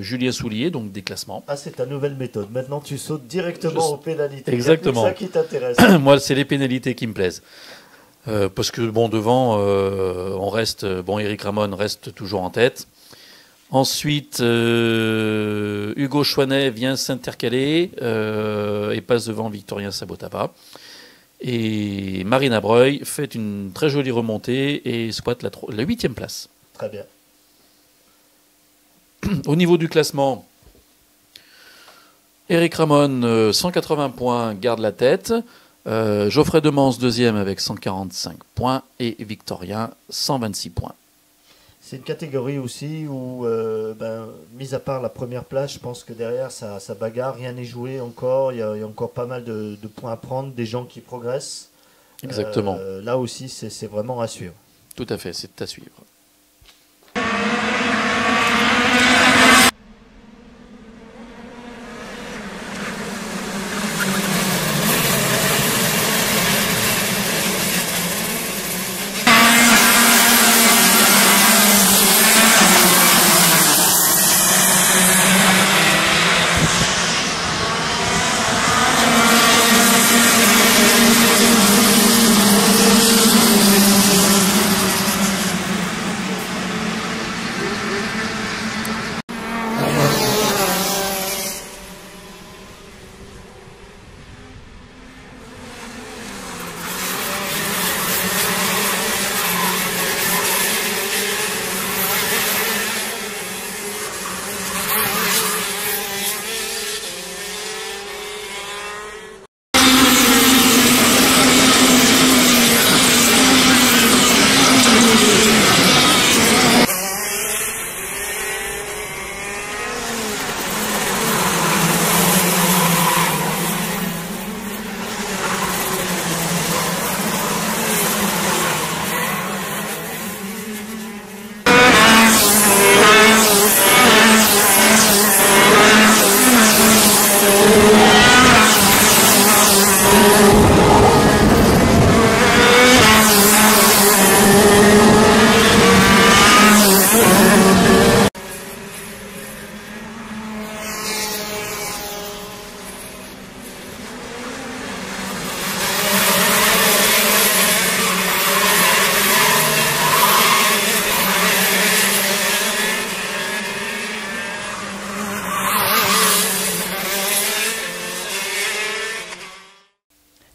Julien Soulier, donc déclassement. Ah, c'est ta nouvelle méthode. Maintenant, tu sautes directement aux pénalités. Exactement. C'est ça qui t'intéresse. Moi, c'est les pénalités qui me plaisent. Parce que, bon, devant, on reste. Bon, Eric Ramon reste toujours en tête. Ensuite, Hugo Chouanet vient s'intercaler et passe devant Victorien Sabotava. Et Marina Breuil fait une très jolie remontée et squatte la 8e place. Très bien. Au niveau du classement, Eric Ramon, 180 points, garde la tête. Geoffrey Demans, deuxième avec 145 points. Et Victorien, 126 points. C'est une catégorie aussi où, mis à part la première place, je pense que derrière, ça bagarre, rien n'est joué encore. Il y a encore pas mal de points à prendre, des gens qui progressent. Exactement. Là aussi, c'est vraiment à suivre. Tout à fait, c'est à suivre.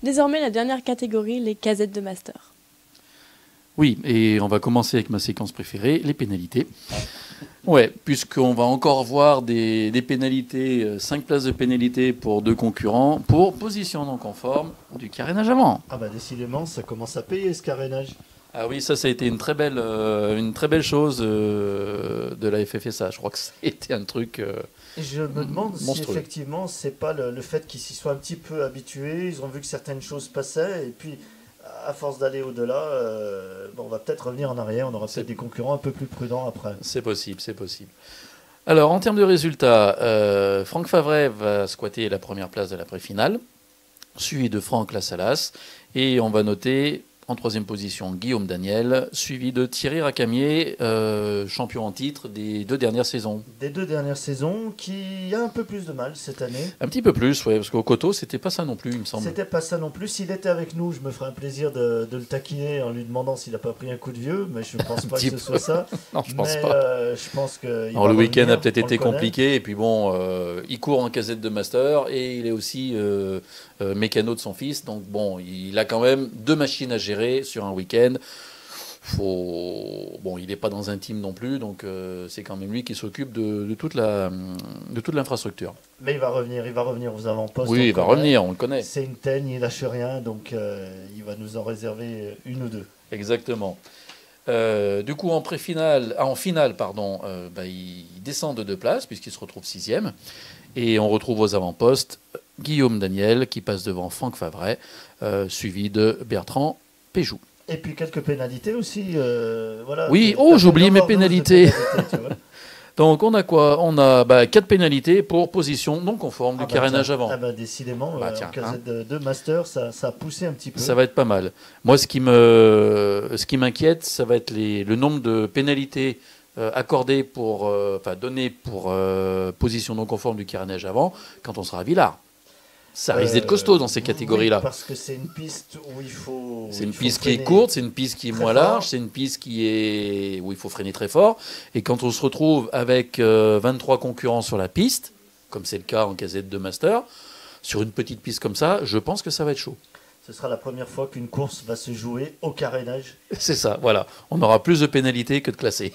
Désormais, la dernière catégorie, les casettes de master. Oui, et on va commencer avec ma séquence préférée, les pénalités. Ouais, puisqu'on va encore voir des pénalités, 5 places de pénalité pour 2 concurrents, pour position non conforme du carénage avant. Ah bah décidément, ça commence à payer ce carénage. Ah oui, ça a été une très belle chose de la FFSA. Je crois que c'était un truc Et je me demande si monstrueux. effectivement c'est pas le fait qu'ils s'y soient un petit peu habitués, ils ont vu que certaines choses passaient, et puis à force d'aller au-delà, on va peut-être revenir en arrière, on aura peut-être des concurrents un peu plus prudents après. C'est possible, c'est possible. Alors, en termes de résultats, Franck Favret va squatter la première place de la pré-finale, suivi de Franck Lassalas, et on va noter en troisième position Guillaume Daniel, suivi de Thierry Racamier, champion en titre des 2 dernières saisons. Des 2 dernières saisons, qui a un peu plus de mal cette année. Un petit peu plus, ouais, parce qu'au Coteau, c'était pas ça non plus, il me semble. C'était pas ça non plus. S'il était avec nous, je me ferais un plaisir de le taquiner en lui demandant s'il n'a pas pris un coup de vieux, mais je ne pense pas que ce soit ça. Non, je pense pas. Je pense que Alors, le week-end a peut-être été compliqué, et puis bon, il court en casette de master, et il est aussi mécano de son fils, donc bon, il a quand même 2 machines à gérer sur un week-end. Bon, il n'est pas dans un team non plus, donc c'est quand même lui qui s'occupe de toute l'infrastructure. Mais il va revenir aux avant-postes. Oui, il va revenir, on le connaît. C'est une teigne, il lâche rien, donc il va nous en réserver 1 ou 2. Exactement. Du coup, en finale, il descend de 2 places, puisqu'il se retrouve 6e. Et on retrouve aux avant-postes Guillaume Daniel, qui passe devant Franck Favret, suivi de Bertrand Péjou. Et puis quelques pénalités aussi. Voilà. Oui, j'oublie mes pénalités. Donc on a quoi? On a 4 pénalités pour position non conforme du carénage avant. Ah bah décidément, tiens, en casette de master, ça a poussé un petit peu. Ça va être pas mal. Moi, ce qui m'inquiète, ça va être le nombre de pénalités accordées données pour position non conforme du carénage avant quand on sera à Villars. Ça risque d'être costaud dans ces catégories-là. Oui, parce que c'est une piste où il faut. C'est une piste qui est courte, c'est une piste qui est moins large, c'est une piste où il faut freiner très fort. Et quand on se retrouve avec 23 concurrents sur la piste, comme c'est le cas en casette de master, sur une petite piste comme ça, je pense que ça va être chaud. Ce sera la première fois qu'une course va se jouer au carénage. C'est ça, voilà. On aura plus de pénalités que de classés.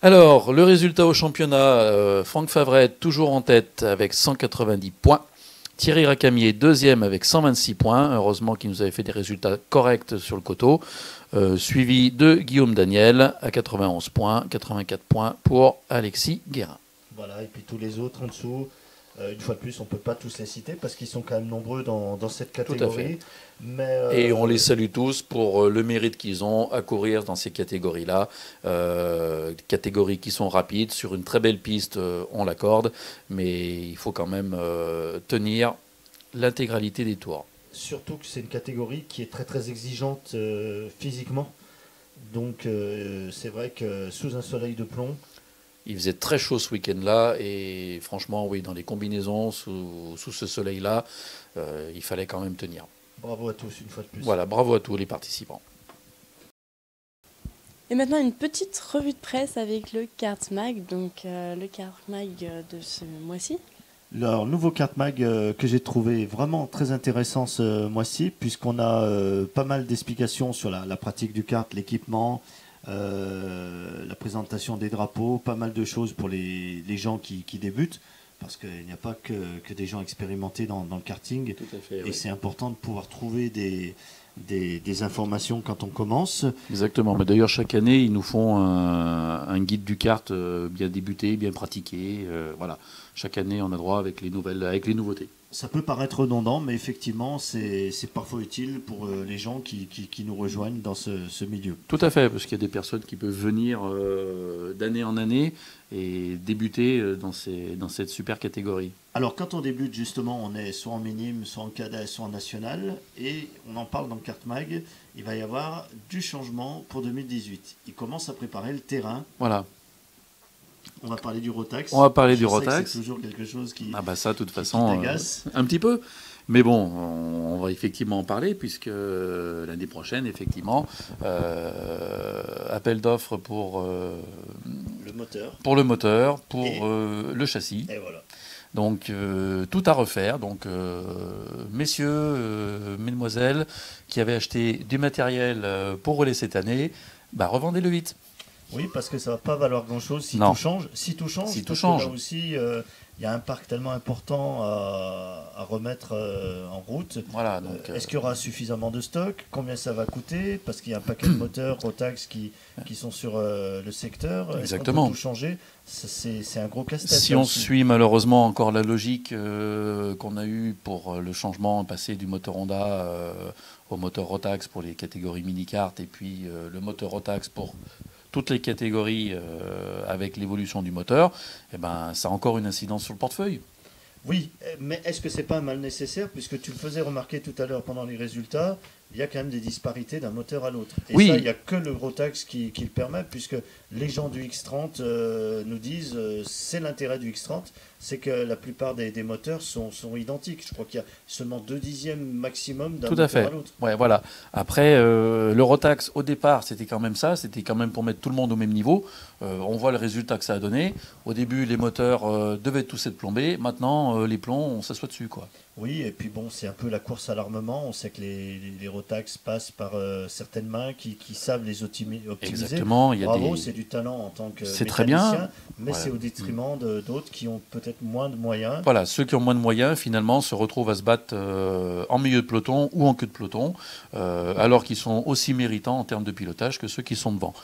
Alors, le résultat au championnat, Franck Favret toujours en tête avec 190 points. Thierry Racamier, 2e avec 126 points. Heureusement qu'il nous avait fait des résultats corrects sur le coteau. Suivi de Guillaume Daniel à 91 points, 84 points pour Alexis Guérin. Voilà, et puis tous les autres en dessous. Une fois de plus, on ne peut pas tous les citer parce qu'ils sont quand même nombreux dans cette catégorie. Tout à fait. Mais, et on les salue tous pour le mérite qu'ils ont à courir dans ces catégories-là. Catégories qui sont rapides, sur une très belle piste, on l'accorde, mais il faut quand même tenir l'intégralité des tours. Surtout que c'est une catégorie qui est très très exigeante physiquement. Donc c'est vrai que sous un soleil de plomb, il faisait très chaud ce week-end-là et franchement, oui, dans les combinaisons, sous ce soleil-là, il fallait quand même tenir. Bravo à tous, une fois de plus. Voilà, bravo à tous les participants. Et maintenant, une petite revue de presse avec le Kart Mag, donc le Kart Mag de ce mois-ci. Leur nouveau Kart Mag que j'ai trouvé vraiment très intéressant ce mois-ci, puisqu'on a pas mal d'explications sur la pratique du kart, l'équipement, la présentation des drapeaux, pas mal de choses pour les gens qui débutent, parce qu'il n'y a pas que des gens expérimentés dans le karting. Tout à fait, et oui. c'est important de pouvoir trouver des informations quand on commence. Exactement, mais d'ailleurs chaque année ils nous font un guide du kart bien débuté, bien pratiqué. Voilà. Chaque année on a droit avec les nouveautés. Ça peut paraître redondant, mais effectivement, c'est parfois utile pour les gens qui nous rejoignent dans ce milieu. Tout à fait, parce qu'il y a des personnes qui peuvent venir d'année en année et débuter dans cette super catégorie. Alors, quand on débute, justement, on est soit en minime, soit en cadet, soit en national, et on en parle dans le Kart Mag, il va y avoir du changement pour 2018. Ils commencent à préparer le terrain. Voilà. On va parler du Rotax. On va parler du Je sais que Rotax. c'est toujours quelque chose qui Ça, de toute qui façon, t'agace. un petit peu. Mais bon, on va effectivement en parler, puisque l'année prochaine, effectivement, appel d'offres pour le moteur, pour le moteur, pour le châssis. Et voilà. Donc tout à refaire. Donc messieurs, mesdemoiselles, qui avaient acheté du matériel pour rouler cette année, bah, revendez-le vite. Oui, parce que ça ne va pas valoir grand-chose si Non. tout change. Si tout change, Si tout parce que change. là aussi, il y a un parc tellement important à remettre en route. Voilà, donc, Est-ce qu'il y aura suffisamment de stock? Combien ça va coûter? Parce qu'il y a un paquet de moteurs Rotax qui sont sur le secteur. Est-ce qu'on Exactement. peut tout changer? C'est un gros casse-tête. si là on aussi. suit malheureusement encore la logique qu'on a eue pour le changement, passer du moteur Honda au moteur Rotax pour les catégories mini-kart et puis le moteur Rotax pour toutes les catégories avec l'évolution du moteur, eh ben, ça a encore une incidence sur le portefeuille. Oui, mais est-ce que c'est pas un mal nécessaire, puisque tu le faisais remarquer tout à l'heure pendant les résultats, il y a quand même des disparités d'un moteur à l'autre. Et Oui. ça, il n'y a que le Rotax qui le permet, puisque les gens du X30 nous disent c'est l'intérêt du X30, c'est que la plupart des moteurs sont identiques. Je crois qu'il y a seulement 2 dixièmes maximum d'un Tout à moteur fait. à l'autre. Ouais, voilà. Après, le Rotax, au départ, c'était quand même ça. C'était quand même pour mettre tout le monde au même niveau. On voit le résultat que ça a donné. Au début, les moteurs devaient tous être plombés. Maintenant, les plombs, on s'assoit dessus, quoi. Oui, et puis bon, c'est un peu la course à l'armement. On sait que les Rotax passent par certaines mains qui savent les optimiser. Exactement. Il y a Bravo, des... c'est du talent en tant que C'est très bien. mécanicien, mais Ouais. c'est au détriment d'autres qui ont peut-être moins de moyens. Voilà, ceux qui ont moins de moyens, finalement, se retrouvent à se battre en milieu de peloton ou en queue de peloton, alors qu'ils sont aussi méritants en termes de pilotage que ceux qui sont devant.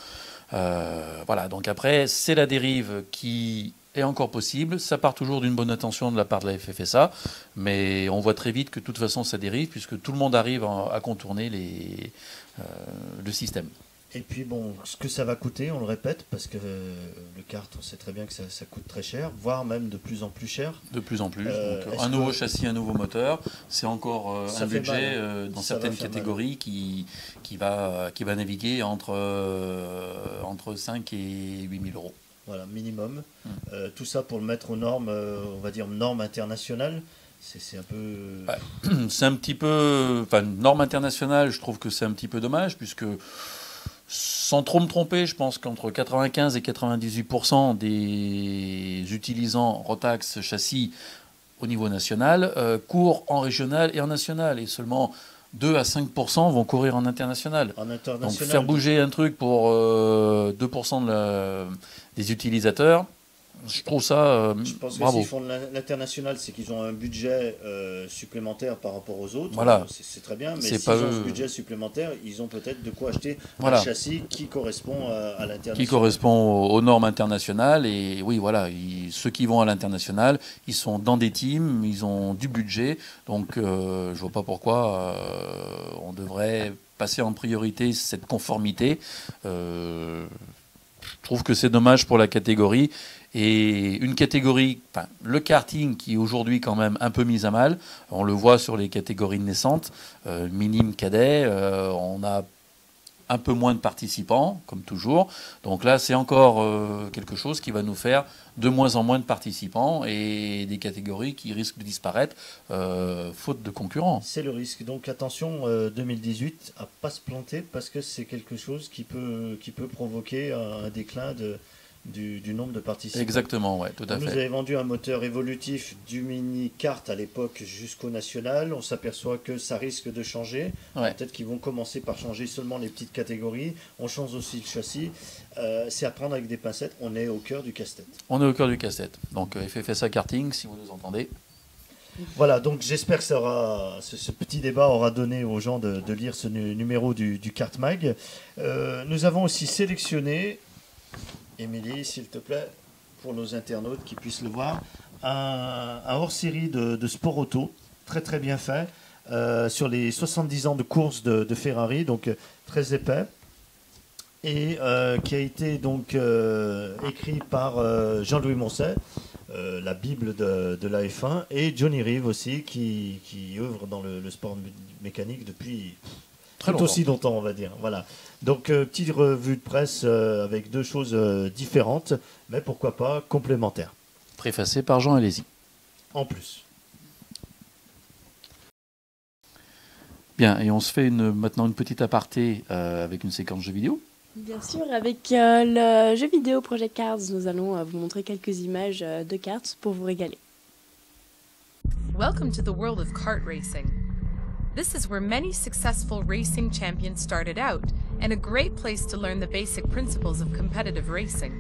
Voilà, donc après, c'est la dérive qui est encore possible. Ça part toujours d'une bonne intention de la part de la FFSA, mais on voit très vite que de toute façon, ça dérive, puisque tout le monde arrive à contourner le système. Et puis bon, ce que ça va coûter, on le répète, parce que le kart, on sait très bien que ça coûte très cher, voire même de plus en plus cher. De plus en plus. Donc, est-ce un nouveau que- châssis, un nouveau moteur, c'est encore Ça un fait budget mal, dans ça va certaines faire mal. catégories qui va naviguer entre 5 et 8 000 euros. Voilà, minimum. Tout ça pour le mettre aux normes, on va dire normes internationales. C'est un peu... Ouais. C'est un petit peu... Enfin, norme internationale, je trouve que c'est un petit peu dommage, puisque sans trop me tromper, je pense qu'entre 95 et 98% des utilisants Rotax châssis au niveau national courent en régional et en national. Et seulement 2 à 5% vont courir en international. En Donc international. faire bouger un truc pour 2% des utilisateurs, je trouve ça Je pense que bravo. s'ils font de l'international, c'est qu'ils ont un budget supplémentaire par rapport aux autres. Voilà. C'est très bien, mais C'est s'ils pas ont eux. ce budget supplémentaire, ils ont peut-être de quoi acheter Voilà. un châssis qui correspond à l'international. Qui correspond aux normes internationales. Et oui, voilà, ceux qui vont à l'international, ils sont dans des teams, ils ont du budget. Donc, je vois pas pourquoi on devrait passer en priorité cette conformité. Je trouve que c'est dommage pour la catégorie. Et une catégorie, enfin, le karting qui est aujourd'hui quand même un peu mis à mal, on le voit sur les catégories naissantes, minime, cadet, on a un peu moins de participants, comme toujours. Donc là, c'est encore quelque chose qui va nous faire de moins en moins de participants et des catégories qui risquent de disparaître faute de concurrents. C'est le risque. Donc attention, 2018, à pas se planter parce que c'est quelque chose qui peut provoquer un déclin du nombre de participants. Exactement, ouais, tout à On nous fait. avait vendu un moteur évolutif du mini-kart à l'époque jusqu'au national. On s'aperçoit que ça risque de changer. Ouais. Peut-être qu'ils vont commencer par changer seulement les petites catégories. On change aussi le châssis. C'est à prendre avec des pincettes. On est au cœur du casse-tête. On est au cœur du casse-tête. Donc FFSA Karting, si vous nous entendez. Voilà, donc j'espère que ce petit débat aura donné aux gens de lire ce numéro du Kart Mag. Nous avons aussi sélectionné, Émilie, s'il te plaît, pour nos internautes qui puissent le voir, un hors-série de sport auto, très très bien fait, sur les 70 ans de course de Ferrari, donc très épais, et qui a été donc écrit par Jean-Louis Moncet, la Bible de la F1, et Johnny Reeve aussi, qui œuvre dans le sport mécanique depuis Très tout longtemps. aussi longtemps, on va dire. Voilà. Donc, petite revue de presse avec deux choses différentes, mais pourquoi pas complémentaires, Préfacé par Jean Alési. en plus. Bien, et on se fait maintenant une petite aparté avec une séquence jeu vidéo. Bien sûr, avec le jeu vidéo Project Cards, nous allons vous montrer quelques images de cartes pour vous régaler. Welcome to the world of kart racing. This is where many successful racing champions started out, and a great place to learn the basic principles of competitive racing.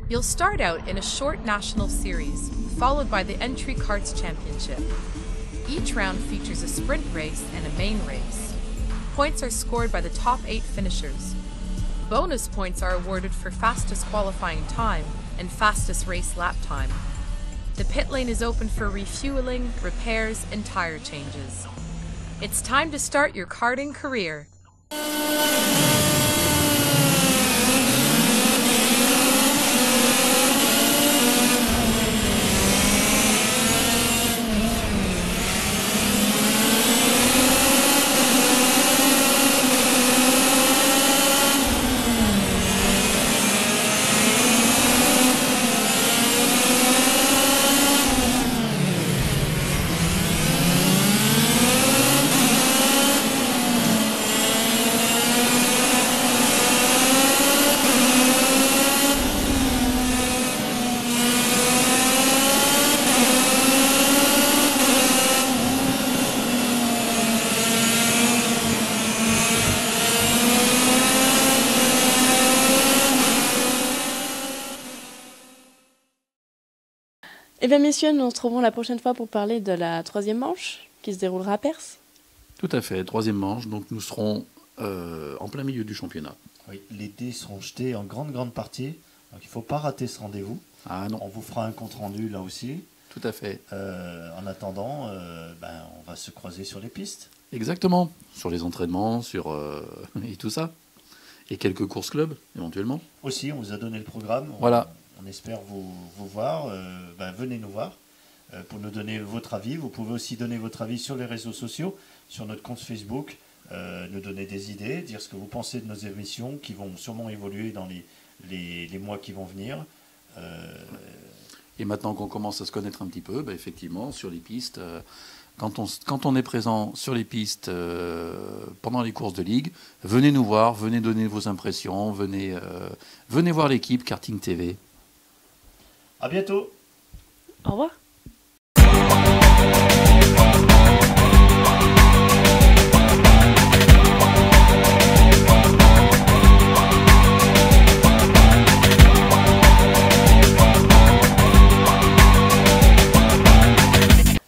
You'll start out in a short national series, followed by the Entry Karts Championship. Each round features a sprint race and a main race. Points are scored by the top 8 finishers. Bonus points are awarded for fastest qualifying time and fastest race lap time. The pit lane is open for refueling, repairs, and tire changes. It's time to start your karting career. Eh bien, messieurs, nous nous retrouvons la prochaine fois pour parler de la 3e manche qui se déroulera à Perse. Tout à fait, 3e manche, donc nous serons en plein milieu du championnat. Oui, les dés seront jetés en grande partie, donc il ne faut pas rater ce rendez-vous. Ah non. On vous fera un compte-rendu là aussi. Tout à fait. En attendant, on va se croiser sur les pistes. Exactement, sur les entraînements, et tout ça. Et quelques courses clubs, éventuellement. Aussi, on vous a donné le programme. Voilà. On espère vous voir. Venez nous voir pour nous donner votre avis. Vous pouvez aussi donner votre avis sur les réseaux sociaux, sur notre compte Facebook, nous donner des idées, dire ce que vous pensez de nos émissions qui vont sûrement évoluer dans les mois qui vont venir. Et maintenant qu'on commence à se connaître un petit peu, effectivement, sur les pistes, quand on est présent sur les pistes pendant les courses de ligue, venez nous voir, venez donner vos impressions, venez voir l'équipe Karting TV. À bientôt. Au revoir.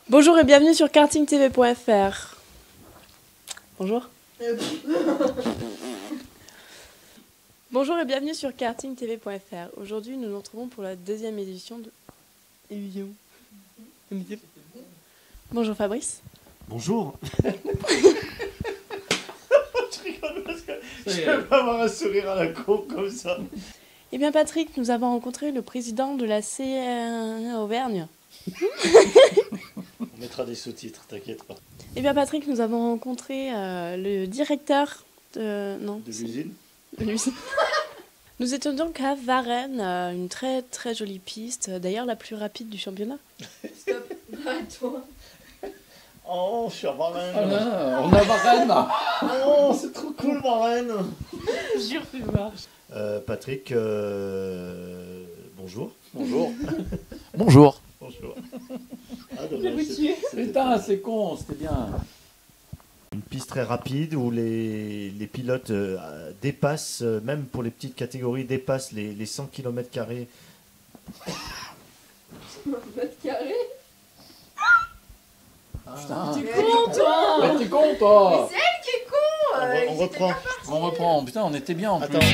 Bonjour et bienvenue sur kartingtv.fr. Bonjour. Bonjour et bienvenue sur kartingtv.fr. Aujourd'hui, nous nous retrouvons pour la 2e édition de... Bonjour Fabrice. Bonjour. Je rigole parce que je ne vais pas avoir un sourire à la con comme ça. Eh bien Patrick, nous avons rencontré le président de la CRA Auvergne. On mettra des sous-titres, t'inquiète pas. Eh bien Patrick, nous avons rencontré le directeur de l'usine. Nous étions donc à Varennes, une très très jolie piste, d'ailleurs la plus rapide du championnat. Stop, arrête-toi. Oh, je suis à Varennes. Ah là, on est à Varennes là. Oh, c'est trop cool Varennes. Jure, fais voir. Patrick, bonjour. Bonjour. Bonjour. Bonjour. Putain, c'est con, c'était bien. Une piste très rapide où les pilotes dépassent, même pour les petites catégories, dépassent les 100 km². 100 km². Putain. T'es con, toi. Mais t'es con, toi. Mais c'est elle qui est con. On reprend. On reprend. Putain, on était bien en plus. Attends.